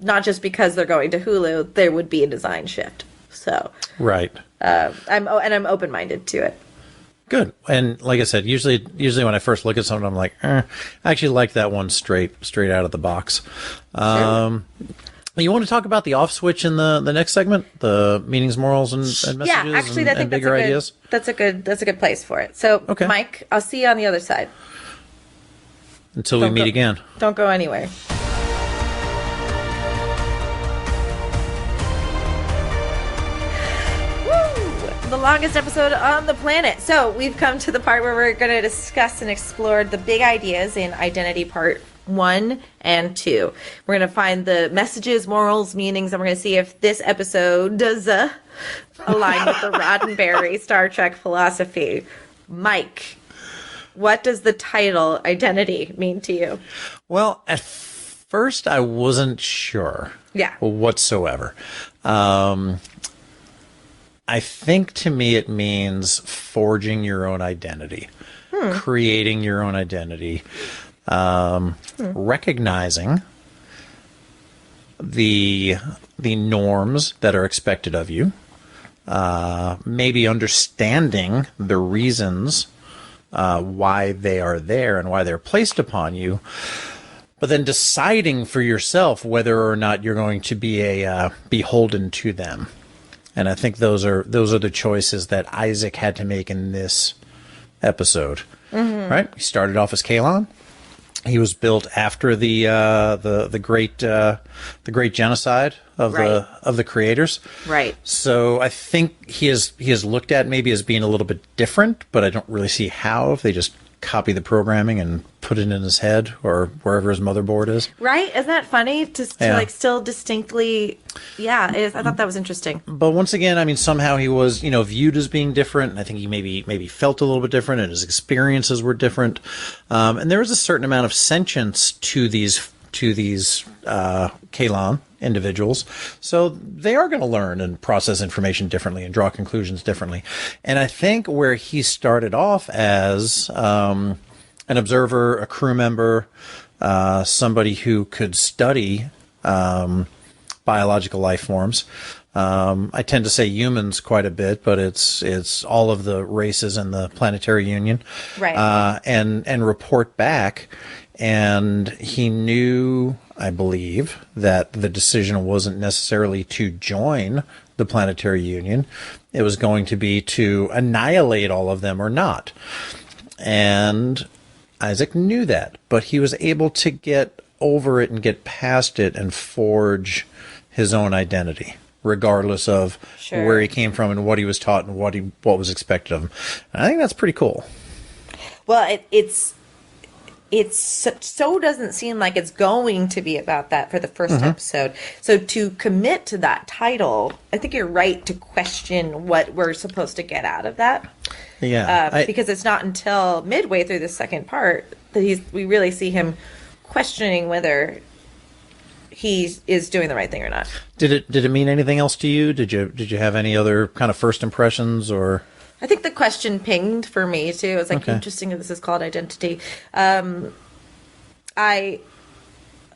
not just because they're going to Hulu, there would be a design shift. So Right. I'm open-minded to it. Good. And like I said, usually when I first look at something, I'm like, I actually like that one straight out of the box. Sure. You want to talk about the off switch in the next segment, the meanings, morals, and messages, Yeah, actually, I think and bigger ideas? That's a good place for it. So, Okay. Mike, I'll see you on the other side. Until we meet again. Don't go anywhere. The longest episode on the planet. So we've come to the part where we're going to discuss and explore the big ideas in Identity Part 1 and 2. We're going to find the messages, morals, meanings, and we're going to see if this episode does align with the Roddenberry Star Trek philosophy. Mike, what does the title Identity mean to you? Well, at first I wasn't sure. Yeah. Whatsoever. I think to me it means forging your own identity, creating your own identity, recognizing the norms that are expected of you, maybe understanding the reasons why they are there and why they're placed upon you, but then deciding for yourself whether or not you're going to be beholden to them. And I think those are the choices that Isaac had to make in this episode. Mm-hmm. Right? He started off as Kaylon. He was built after the great genocide of the creators. Right. So I think he is looked at maybe as being a little bit different, but I don't really see how if they just copy the programming and put it in his head or wherever his motherboard is. Right? Isn't that funny? To like still distinctly, I thought that was interesting. But once again, I mean, somehow he was, viewed as being different. And I think he maybe felt a little bit different, and his experiences were different. And there was a certain amount of sentience to these Kaylon individuals. So they are going to learn and process information differently and draw conclusions differently. And I think where he started off as an observer, a crew member, somebody who could study biological life forms. I tend to say humans quite a bit, but it's all of the races in the Planetary Union. Right. And report back. And he knew, I believe, that the decision wasn't necessarily to join the Planetary Union. It was going to be to annihilate all of them or not. And Isaac knew that, but he was able to get over it and get past it and forge his own identity, regardless of where he came from and what he was taught and what was expected of him. And I think that's pretty cool. Well, it so doesn't seem like it's going to be about that for the first episode. So to commit to that title, I think you're right to question what we're supposed to get out of that. Yeah, because it's not until midway through the second part that we really see him questioning whether he is doing the right thing or not. Did it mean anything else to you? Did you have any other kind of first impressions or? I think the question pinged for me too. It's like interesting that this is called Identity. I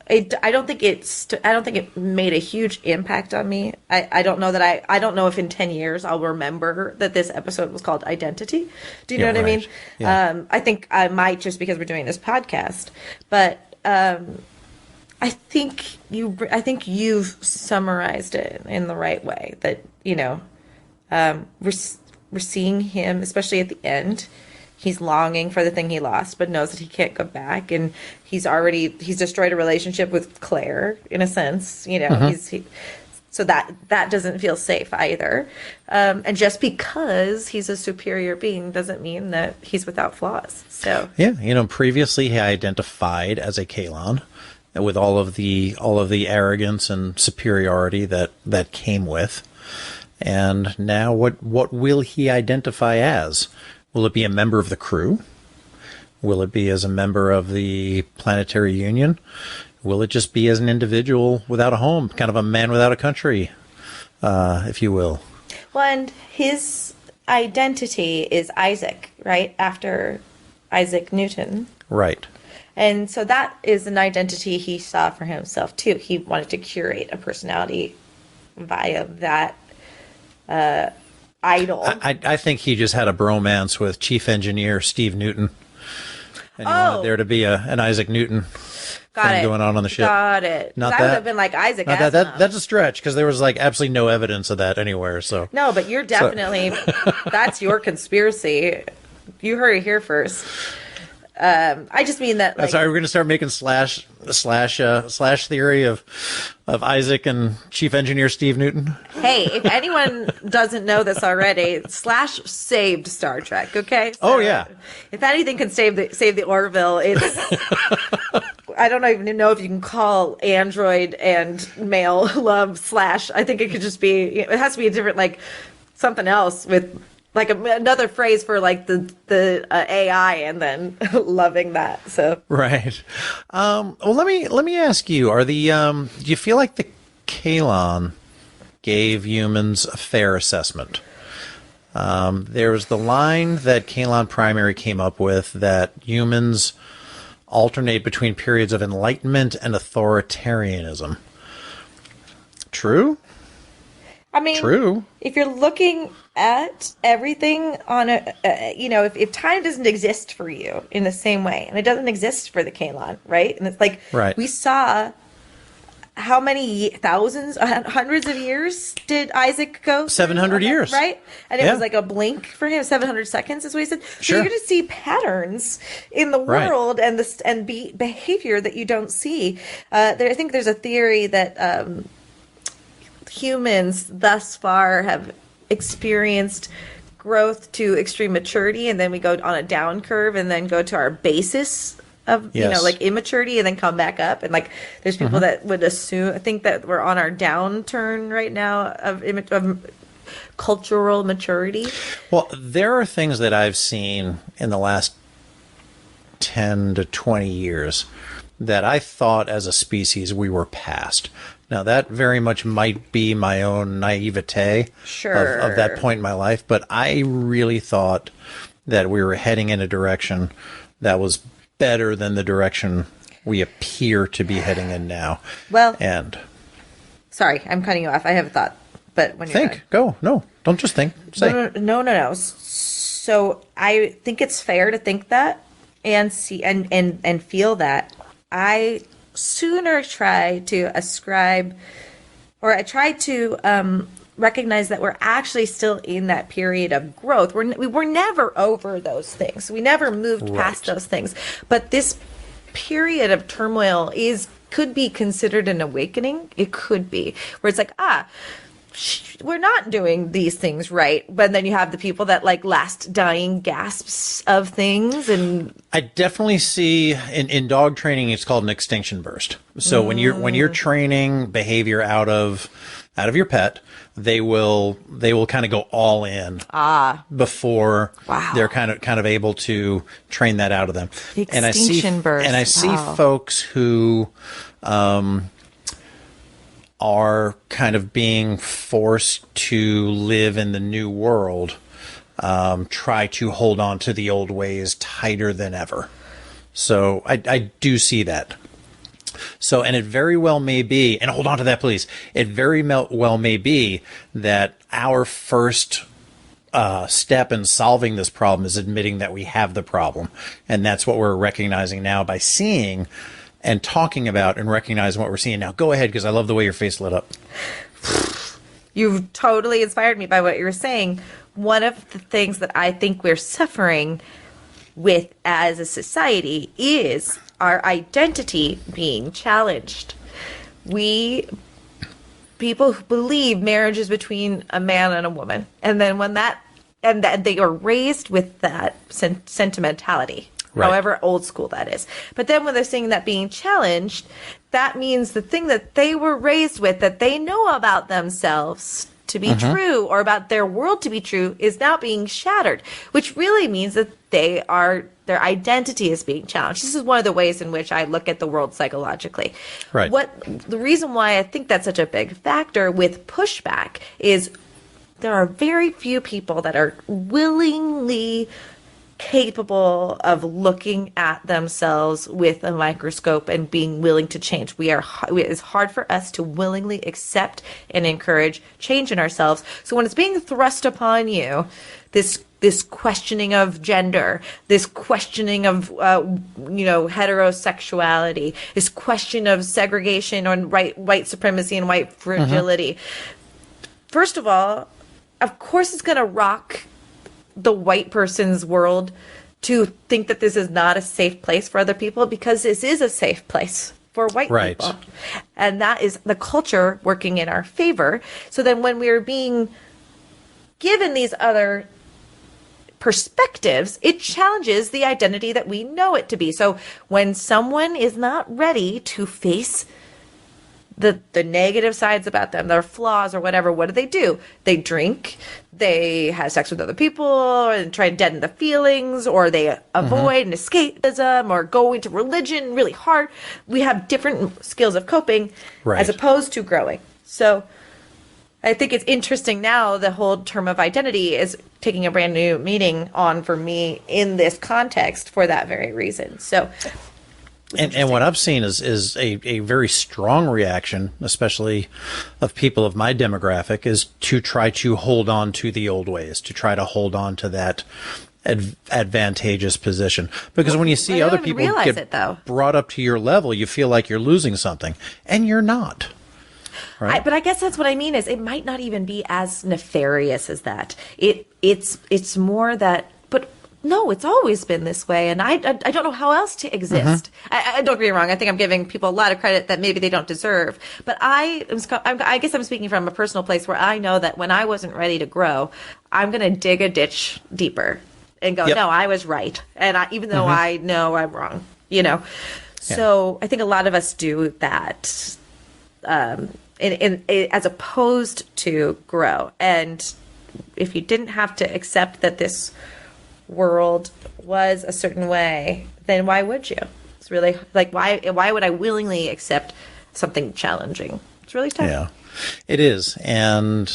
don't think it made a huge impact on me. I don't know that I don't know if in 10 years I'll remember that this episode was called Identity. Do you know what I mean? Yeah. I think I might, just because we're doing this podcast, but I think you've summarized it in the right way. That we're seeing him, especially at the end. He's longing for the thing he lost, but knows that he can't go back. And he's destroyed a relationship with Claire, in a sense. So that doesn't feel safe either. And just because he's a superior being doesn't mean that he's without flaws. So yeah, previously he identified as a Kaylon with all of the arrogance and superiority that came with. And now what will he identify as? Will it be a member of the crew? Will it be as a member of the Planetary Union? Will it just be as an individual without a home, kind of a man without a country, if you will? Well, and his identity is Isaac, right? After Isaac Newton. Right. And so that is an identity he saw for himself, too. He wanted to curate a personality via that idol. I think he just had a bromance with chief engineer Steve Newton. And he wanted there to be an Isaac Newton thing going on the ship. Got it. Not I that. would have been like Isaac. That's a stretch because there was like absolutely no evidence of that anywhere. So no, but you're definitely that's your conspiracy. You heard it here first. I just mean that. Like, sorry, we're going to start making slash theory of Isaac and chief engineer Steve Newton. Hey, if anyone doesn't know this already, Slash saved Star Trek. Okay. So oh yeah. If anything can save the Orville, it's. I don't even know if you can call android and male love Slash. I think it could just be. It has to be a different like something else with. Like another phrase for like the AI and then loving that. So right. Well, let me ask you: Are the do you feel like the Kaylon gave humans a fair assessment? There was the line that Kaylon Primary came up with that humans alternate between periods of enlightenment and authoritarianism. True. I mean, true. If you're looking at everything on if time doesn't exist for you in the same way, and it doesn't exist for the Kaylon, right? And it's like we saw how many thousands, hundreds of years did Isaac go? 700 years, right? And it was like a blink for him. 700 seconds is what he said. So sure. You're going to see patterns in the world and behavior that you don't see. I think there's a theory that. Humans thus far have experienced growth to extreme maturity, and then we go on a down curve and then go to our basis of like immaturity and then come back up. And like there's people that would think that we're on our downturn right now of cultural maturity. Well, there are things that I've seen in the last 10 to 20 years that I thought as a species we were past. Now, that very much might be my own naivete of that point in my life, but I really thought that we were heading in a direction that was better than the direction we appear to be heading in now. Well, and sorry, I'm cutting you off. I have a thought, but when you're go. No, don't just think. Say. No. So I think it's fair to think that and see and feel that. I sooner try to ascribe, or I try to recognize that we're actually still in that period of growth. We were never over those things. We never moved past those things. But this period of turmoil could be considered an awakening. It could be where it's like, we're not doing these things right. But then you have the people that like last dying gasps of things. And I definitely see in dog training, it's called an extinction burst. So when you're training behavior out of your pet, they will kind of go all in before they're kind of able to train that out of them. The extinction burst. And I see folks who are kind of being forced to live in the new world, try to hold on to the old ways tighter than ever. So I do see that. So, and it very well may be, and hold on to that, please. It very well may be that our first step in solving this problem is admitting that we have the problem. And that's what we're recognizing now by seeing and talking about and recognizing what we're seeing now. Go ahead, because I love the way your face lit up. You've totally inspired me by what you were saying. One of the things that I think we're suffering with as a society is our identity being challenged. People who believe marriage is between a man and a woman, and then that they are raised with that sentimentality. Right. However old school that is. But then when they're seeing that being challenged, that means the thing that they were raised with, that they know about themselves to be true, or about their world to be true, is now being shattered, which really means that their identity is being challenged. This is one of the ways in which I look at the world psychologically. Right. The reason why I think that's such a big factor with pushback is there are very few people that are willingly capable of looking at themselves with a microscope and being willing to change. It's hard for us to willingly accept and encourage change in ourselves. So when it's being thrust upon you, this questioning of gender, this questioning of heterosexuality, this question of segregation on white supremacy and white fragility. First of all, of course it's going to rock the white person's world to think that this is not a safe place for other people, because this is a safe place for white people. And that is the culture working in our favor. So then when we're being given these other perspectives, it challenges the identity that we know it to be. So when someone is not ready to face the negative sides about them, their flaws or whatever, what do? They drink, they have sex with other people and try to deaden the feelings, or they avoid an escapism or go into religion really hard. We have different skills of coping as opposed to growing. So I think it's interesting now, the whole term of identity is taking a brand new meaning on for me in this context for that very reason. So, and what I've seen is a very strong reaction, especially of people of my demographic, is to try to hold on to the old ways, to try to hold on to that advantageous position. Because when you see other people get brought up to your level, you feel like you're losing something, and you're not. Right. But I guess that's what I mean, is it might not even be as nefarious as that. It's more that, but no, it's always been this way, and I don't know how else to exist. I don't get me wrong. I think I'm giving people a lot of credit that maybe they don't deserve. But I guess I'm speaking from a personal place where I know that when I wasn't ready to grow, I'm going to dig a ditch deeper and go, no, I was right. And even though I know I'm wrong, So I think a lot of us do that. As opposed to grow. And if you didn't have to accept that this world was a certain way, then why would you? It's really like, why would I willingly accept something challenging? It's really tough. Yeah, it is. And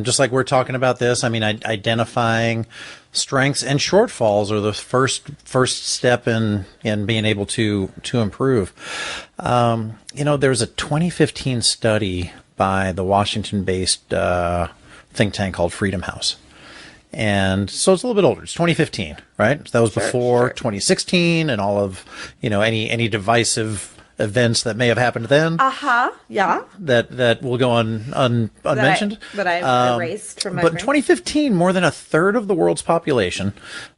just like we're talking about this, I mean, identifying strengths and shortfalls are the first step in being able to improve. There's a 2015 study by the Washington-based think tank called Freedom House. And so it's a little bit older. It's 2015, right? So that was before 2016 and all of, any divisive events that may have happened then. Yeah. That will go unmentioned. That I erased from my brain. But in 2015, more than a third of the world's population,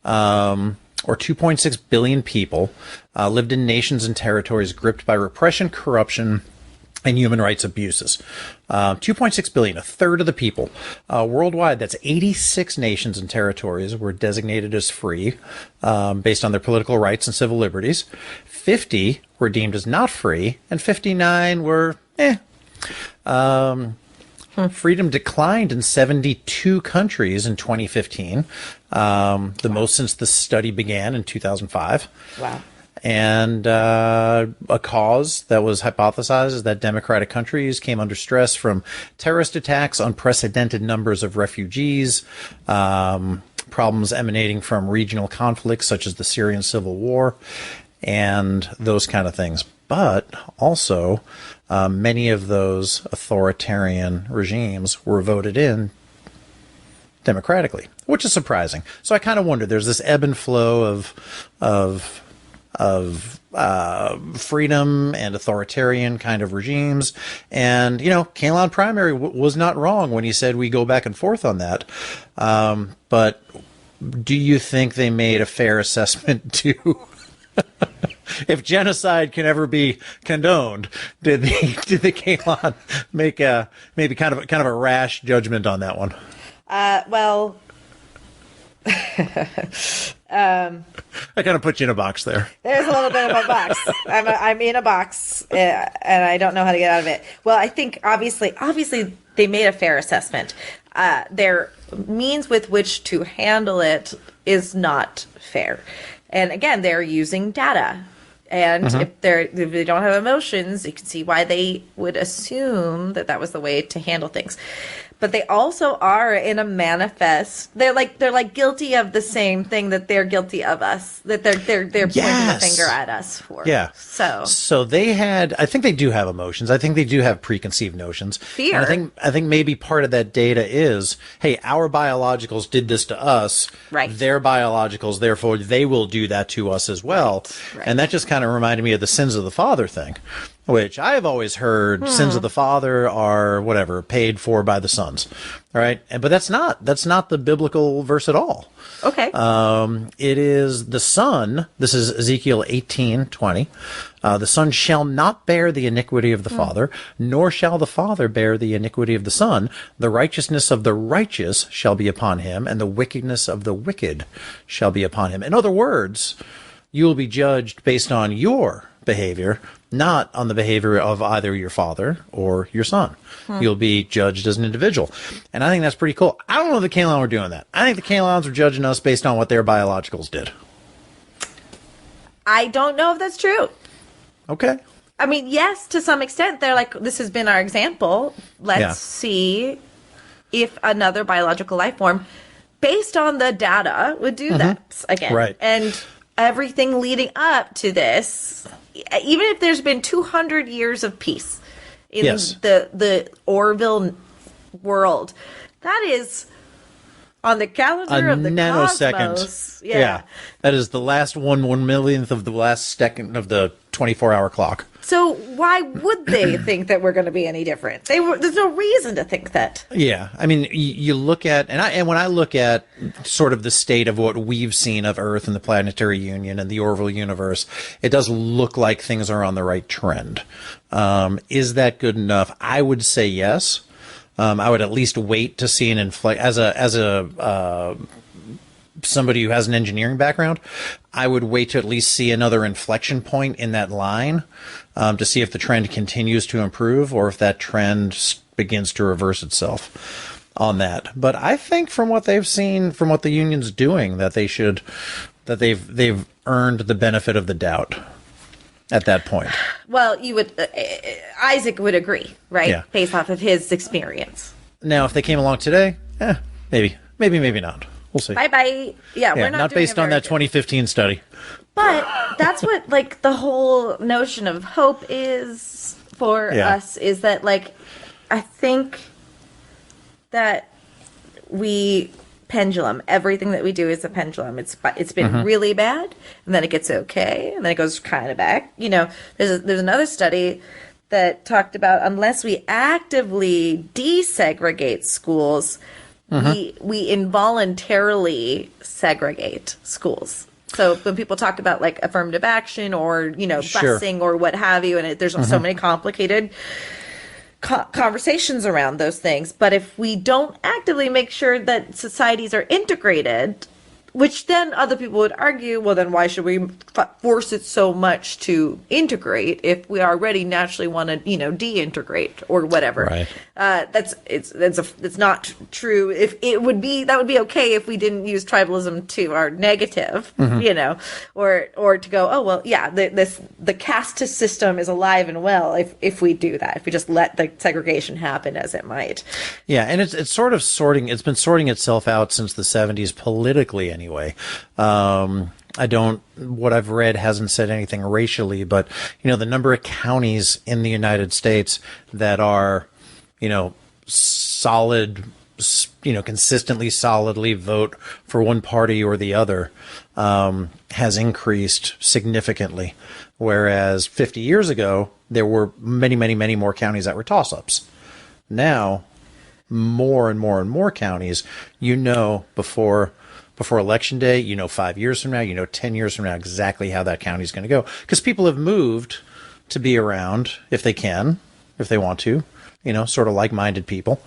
or 2.6 billion people, lived in nations and territories gripped by repression, corruption, and human rights abuses. 2.6 billion, a third of the people. Worldwide, that's 86 nations and territories were designated as free based on their political rights and civil liberties. 50 were deemed as not free, and 59 were Freedom declined in 72 countries in 2015, the most since the study began in 2005. Wow. And a cause that was hypothesized is that democratic countries came under stress from terrorist attacks, unprecedented numbers of refugees, problems emanating from regional conflicts such as the Syrian civil war, and those kind of things. But also, many of those authoritarian regimes were voted in democratically, which is surprising. So I kind of wonder, there's this ebb and flow of freedom and authoritarian kind of regimes. And, Kaylon Primary was not wrong when he said we go back and forth on that. But do you think they made a fair assessment to if genocide can ever be condoned? Did the Kaylon make maybe kind of a rash judgment on that one? Well, I kind of put you in a box there. There's a little bit of a box. I'm in a box, and I don't know how to get out of it. Well, I think obviously they made a fair assessment. Their means with which to handle it is not fair. And again, they're using data. And if they don't have emotions, you can see why they would assume that was the way to handle things. but they also are in a manifest. They're like guilty of the same thing that they're guilty of us. That they're pointing the finger at us for. Yeah. So they had. I think they do have emotions. I think they do have preconceived notions. Fear. And I think maybe part of that data is, hey, our biologicals did this to us. Right. Their biologicals, therefore, they will do that to us as well. Right. And that just kind of reminded me of the sins of the father thing, which I have always heard sins of the father are whatever paid for by the sons. All right. But that's not the biblical verse at all. Okay. It is the son. This is Ezekiel 18:20. The son shall not bear the iniquity of the father, nor shall the father bear the iniquity of the son. The righteousness of the righteous shall be upon him, and the wickedness of the wicked shall be upon him. In other words, you will be judged based on your behavior, not on the behavior of either your father or your son. You'll be judged as an individual. And I think that's pretty cool. I don't know if the Kaylon were doing that. I think the Kaylons were judging us based on what their biologicals did. I don't know if that's true. Okay. I mean, yes, to some extent, they're like, this has been our example. Let's see if another biological life form, based on the data, would do that again. Right. And everything leading up to this, even if there's been 200 years of peace in the Orville world, that is on the calendar of the nanosecond. cosmos. Yeah. That is the last 1/1,000,000th of the last second of the 24-hour clock. So why would they think that we're going to be any different? There's no reason to think that. Yeah, I mean, you look at, and when I look at sort of the state of what we've seen of Earth and the Planetary Union and the Orville universe, it does look like things are on the right trend. Is that good enough? I would say yes. I would at least wait to see an inflect as a somebody who has an engineering background. I would wait to at least see another inflection point in that line to see if the trend continues to improve or if that trend begins to reverse itself on that. But I think from what they've seen, from what the union's doing, that they've earned the benefit of the doubt at that point. Well, you would Isaac would agree, right? Yeah. Based off of his experience. Now, if they came along today, maybe not. We'll see. Bye. Yeah, we're not doing based on that 2015 study. But that's what, like, the whole notion of hope is for us, is that, like, I think that we pendulum. Everything that we do is a pendulum. It's been really bad, and then it gets okay, and then it goes kind of back. You know, there's another study that talked about unless we actively desegregate schools, we involuntarily segregate schools. So when people talk about like affirmative action or, you know, busing or what have you, and there's so many complicated conversations around those things. But if we don't actively make sure that societies are integrated, which then other people would argue, well, then why should we force it so much to integrate if we already naturally want to, you know, deintegrate or whatever? Right. It's not true. If it would be, that would be okay if we didn't use tribalism to our negative, you know, or to go, oh well, yeah, the caste system is alive and well if we do that, if we just let the segregation happen as it might. Yeah, and it's sort of it's been sorting itself out since the 70s politically anyway. What I've read hasn't said anything racially, but, you know, the number of counties in the United States that are, you know, consistently solidly vote for one party or the other, has increased significantly. Whereas 50 years ago, there were many, many, many more counties that were toss-ups. Now, more and more and more counties, you know, before Election Day, you know, 5 years from now, you know, 10 years from now, exactly how that county is going to go. Because people have moved to be around if they can, if they want to, you know, sort of like-minded people.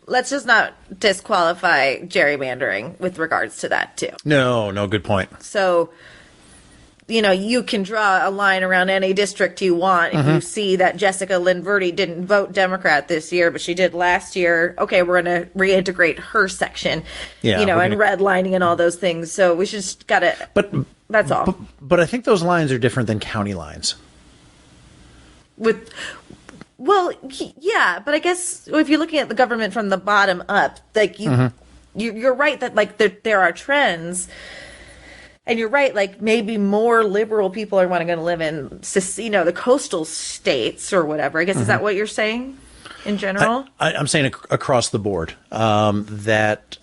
Let's just not disqualify gerrymandering with regards to that, too. No, good point. So, you know, you can draw a line around any district you want. If you see that Jessica Lynn Verdi didn't vote Democrat this year, but she did last year, okay, we're going to reintegrate her section, you know, and redlining and all those things. So we just got to, that's all. But I think those lines are different than county lines. Well, yeah, but I guess if you're looking at the government from the bottom up, like you're right that like there are trends, and you're right, like maybe more liberal people are going to live in, the coastal states or whatever. I guess is that what you're saying in general? I'm saying across the board that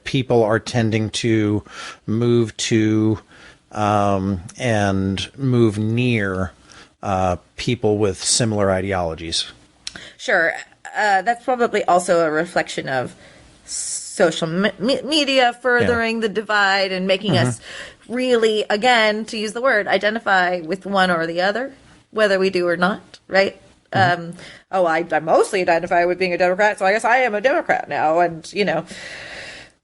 people are tending to move to and move near people with similar ideologies. Sure. That's probably also a reflection of social media furthering the divide and making us really, again, to use the word, identify with one or the other, whether we do or not, right? I mostly identify with being a Democrat, so I guess I am a Democrat now. And,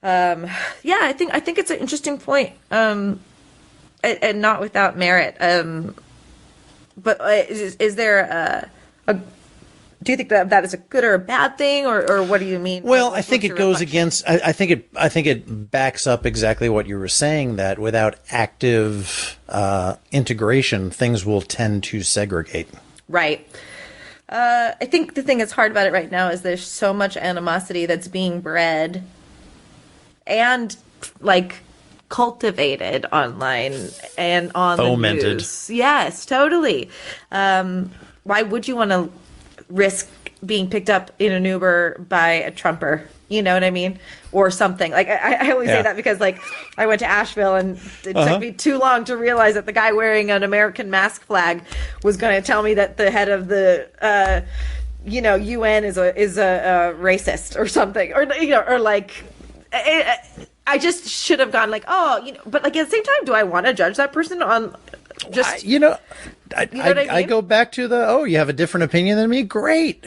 I think it's an interesting point, and not without merit. But is there do you think that is a good or a bad thing, or what do you mean? Well, I think it goes against. I think it backs up exactly what you were saying. That without active integration, things will tend to segregate. Right. I think the thing that's hard about it right now is there's so much animosity that's being bred and like cultivated online and on fomented. The news. Yes, totally. Why would you want to risk being picked up in an Uber by a Trumper? You know what I mean? Or something. Like, I always say that because, like, I went to Asheville and it took me too long to realize that the guy wearing an American mask flag was going to tell me that the head of the, UN is a racist or something. Or, or like, I just should have gone like, but like at the same time, do I want to judge that person on just, I go back to you have a different opinion than me? Great.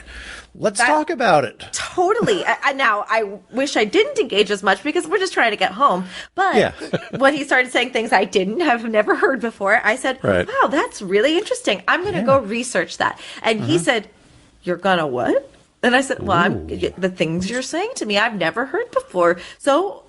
Let's talk about it. Totally. Now, I wish I didn't engage as much because we're just trying to get home. But when he started saying things I have never heard before, I said, wow, that's really interesting. I'm going to go research that. And he said, you're going to what? And I said, well, the things you're saying to me, I've never heard before. So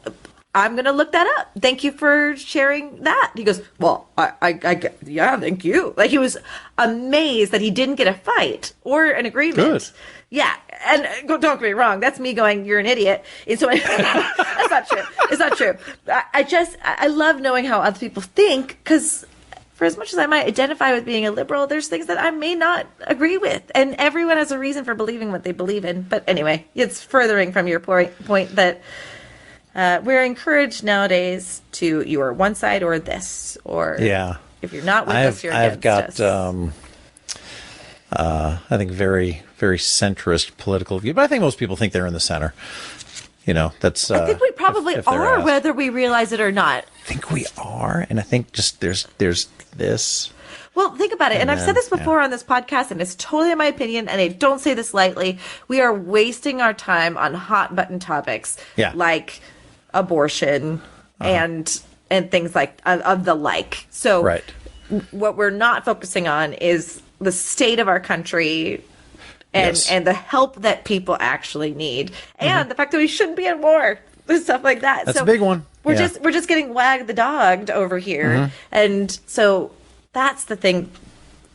I'm going to look that up. Thank you for sharing that. He goes, well, yeah, thank you. Like, he was amazed that he didn't get a fight or an agreement. Good. Yeah. And don't get me wrong. That's me going, you're an idiot. And so that's not true. It's not true. I love knowing how other people think, because for as much as I might identify with being a liberal, there's things that I may not agree with. And everyone has a reason for believing what they believe in. But anyway, it's furthering from your point that we're encouraged nowadays to, you are one side or this, or if you're not with us, you're against us. I think very, very centrist political view, but I think most people think they're in the center. That's. I think we probably are, whether we realize it or not. I think we are, and I think just there's this. Well, think about it, and I've said this before on this podcast, and it's totally my opinion, and I don't say this lightly. We are wasting our time on hot button topics, like abortion and things like of the like. So, what we're not focusing on is the state of our country and the help that people actually need, and the fact that we shouldn't be at war and stuff like that. That's a big one. We're just getting wagged the dog over here, and so that's the thing.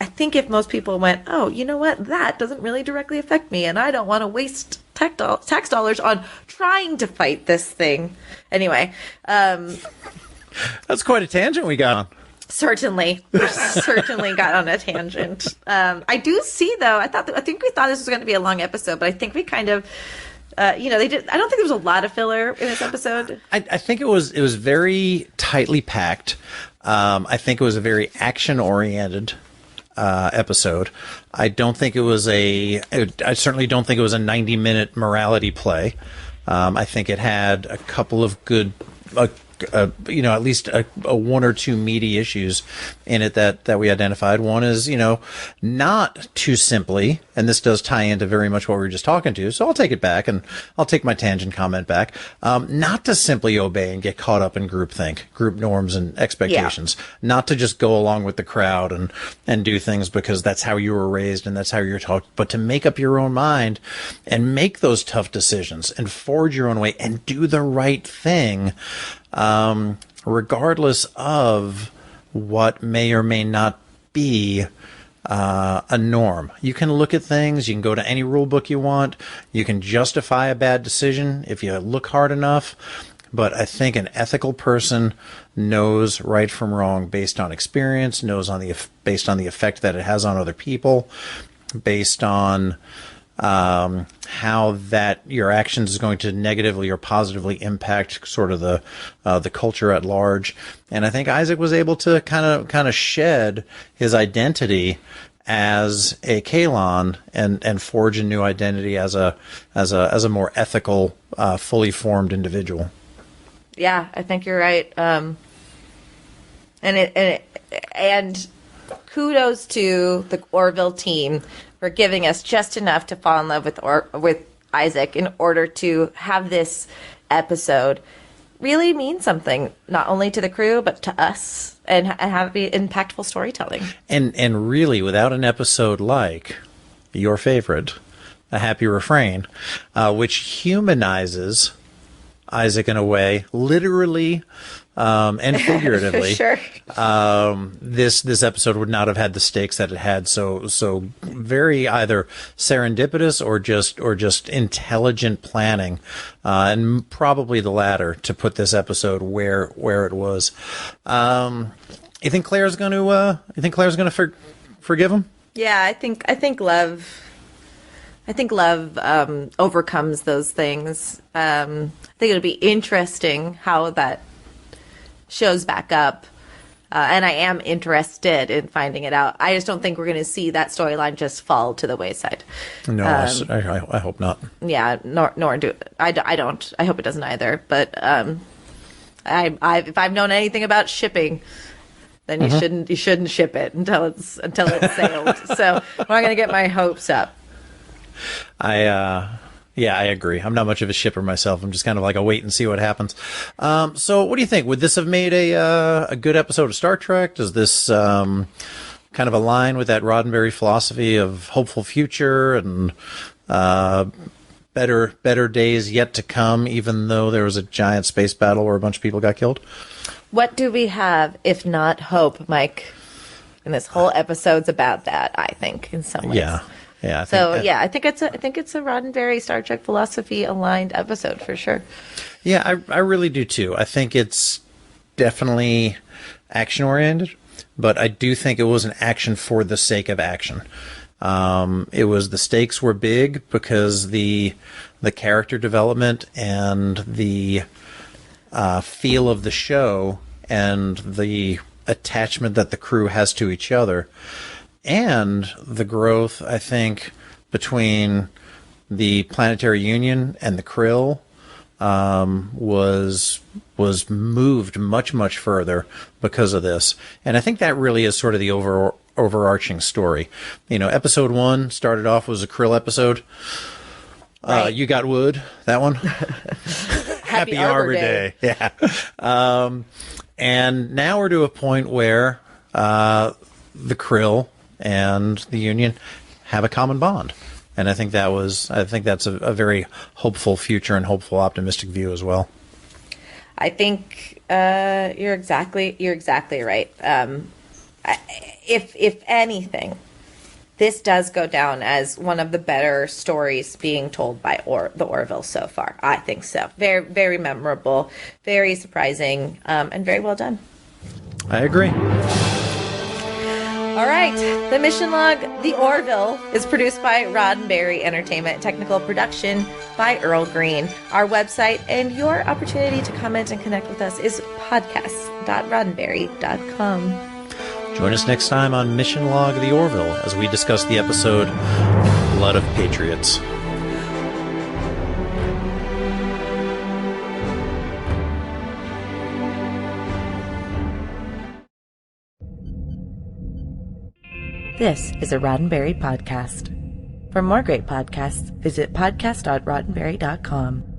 I think if most people went, oh, you know what, that doesn't really directly affect me, and I don't want to waste tax dollars on trying to fight this thing. Anyway, that's quite a tangent we got on. Certainly got on a tangent. I do see, though. I think we thought this was going to be a long episode, but I think we kind of, they did. I don't think there was a lot of filler in this episode. I think it was very tightly packed. I think it was a very action oriented episode. I don't think it was I certainly don't think it was a 90-minute morality play. I think it had a couple of good. At least a one or two meaty issues in it that we identified. One is, not too simply, and this does tie into very much what we were just talking to, so I'll take it back and I'll take my tangent comment back. Not to simply obey and get caught up in groupthink, group norms and expectations. Not to just go along with the crowd and do things because that's how you were raised and that's how you're taught, but to make up your own mind and make those tough decisions and forge your own way and do the right thing. Regardless of what may or may not be a norm. You can look at things. You can go to any rule book you want. You can justify a bad decision if you look hard enough. But I think an ethical person knows right from wrong based on experience, knows based on the effect that it has on other people, based on how that your actions is going to negatively or positively impact sort of the culture at large. And I think Isaac was able to kind of shed his identity as a Kaylon and forge a new identity as a more ethical, fully formed individual. Yeah, I think you're right. And kudos to the Orville team for giving us just enough to fall in love with Isaac in order to have this episode really mean something, not only to the crew, but to us, and have be impactful storytelling. And really, without an episode like your favorite, A Happy Refrain, which humanizes Isaac in a way, literally and figuratively. Sure. This episode would not have had the stakes that it had. So very either serendipitous or just intelligent planning, and probably the latter to put this episode where it was. You think Claire's going to forgive him? Yeah, I think love. I think love overcomes those things. I think it'll be interesting how that shows back up. And I am interested in finding it out. I just don't think we're going to see that storyline just fall to the wayside. No, I hope not. Yeah, nor do I don't. I hope it doesn't either. But if I've known anything about shipping, then you shouldn't ship it until it's sailed. So I'm not going to get my hopes up. I agree. I'm not much of a shipper myself. I'm just kind of like a wait and see what happens. So what do you think? Would this have made a good episode of Star Trek? Does this kind of align with that Roddenberry philosophy of hopeful future and better days yet to come, even though there was a giant space battle where a bunch of people got killed? What do we have if not hope, Mike? And this whole episode's about that, I think, in some ways. Yeah. Yeah. I think it's a Roddenberry Star Trek philosophy aligned episode for sure. Yeah, I really do too. I think it's definitely action oriented, but I do think it was an action for the sake of action. The stakes were big because the character development and the feel of the show and the attachment that the crew has to each other. And the growth, I think, between the Planetary Union and the Krill was moved much, much further because of this. And I think that really is sort of the overarching story. You know, episode 1 started off was a Krill episode. Right. You Got Wood, that one. Happy Arbor Day. Yeah. And now we're to a point where the Krill and the Union have a common bond. And I think that's a very hopeful future and hopeful, optimistic view as well. I think you're exactly right. If anything, this does go down as one of the better stories being told by the Orville so far. I think so. Very, very memorable, very surprising, and very well done. I agree. All right. The Mission Log, The Orville, is produced by Roddenberry Entertainment. Technical production by Earl Green. Our website and your opportunity to comment and connect with us is podcast.roddenberry.com. Join us next time on Mission Log, The Orville, as we discuss the episode Blood of Patriots. This is a Roddenberry podcast. For more great podcasts, visit podcast.roddenberry.com.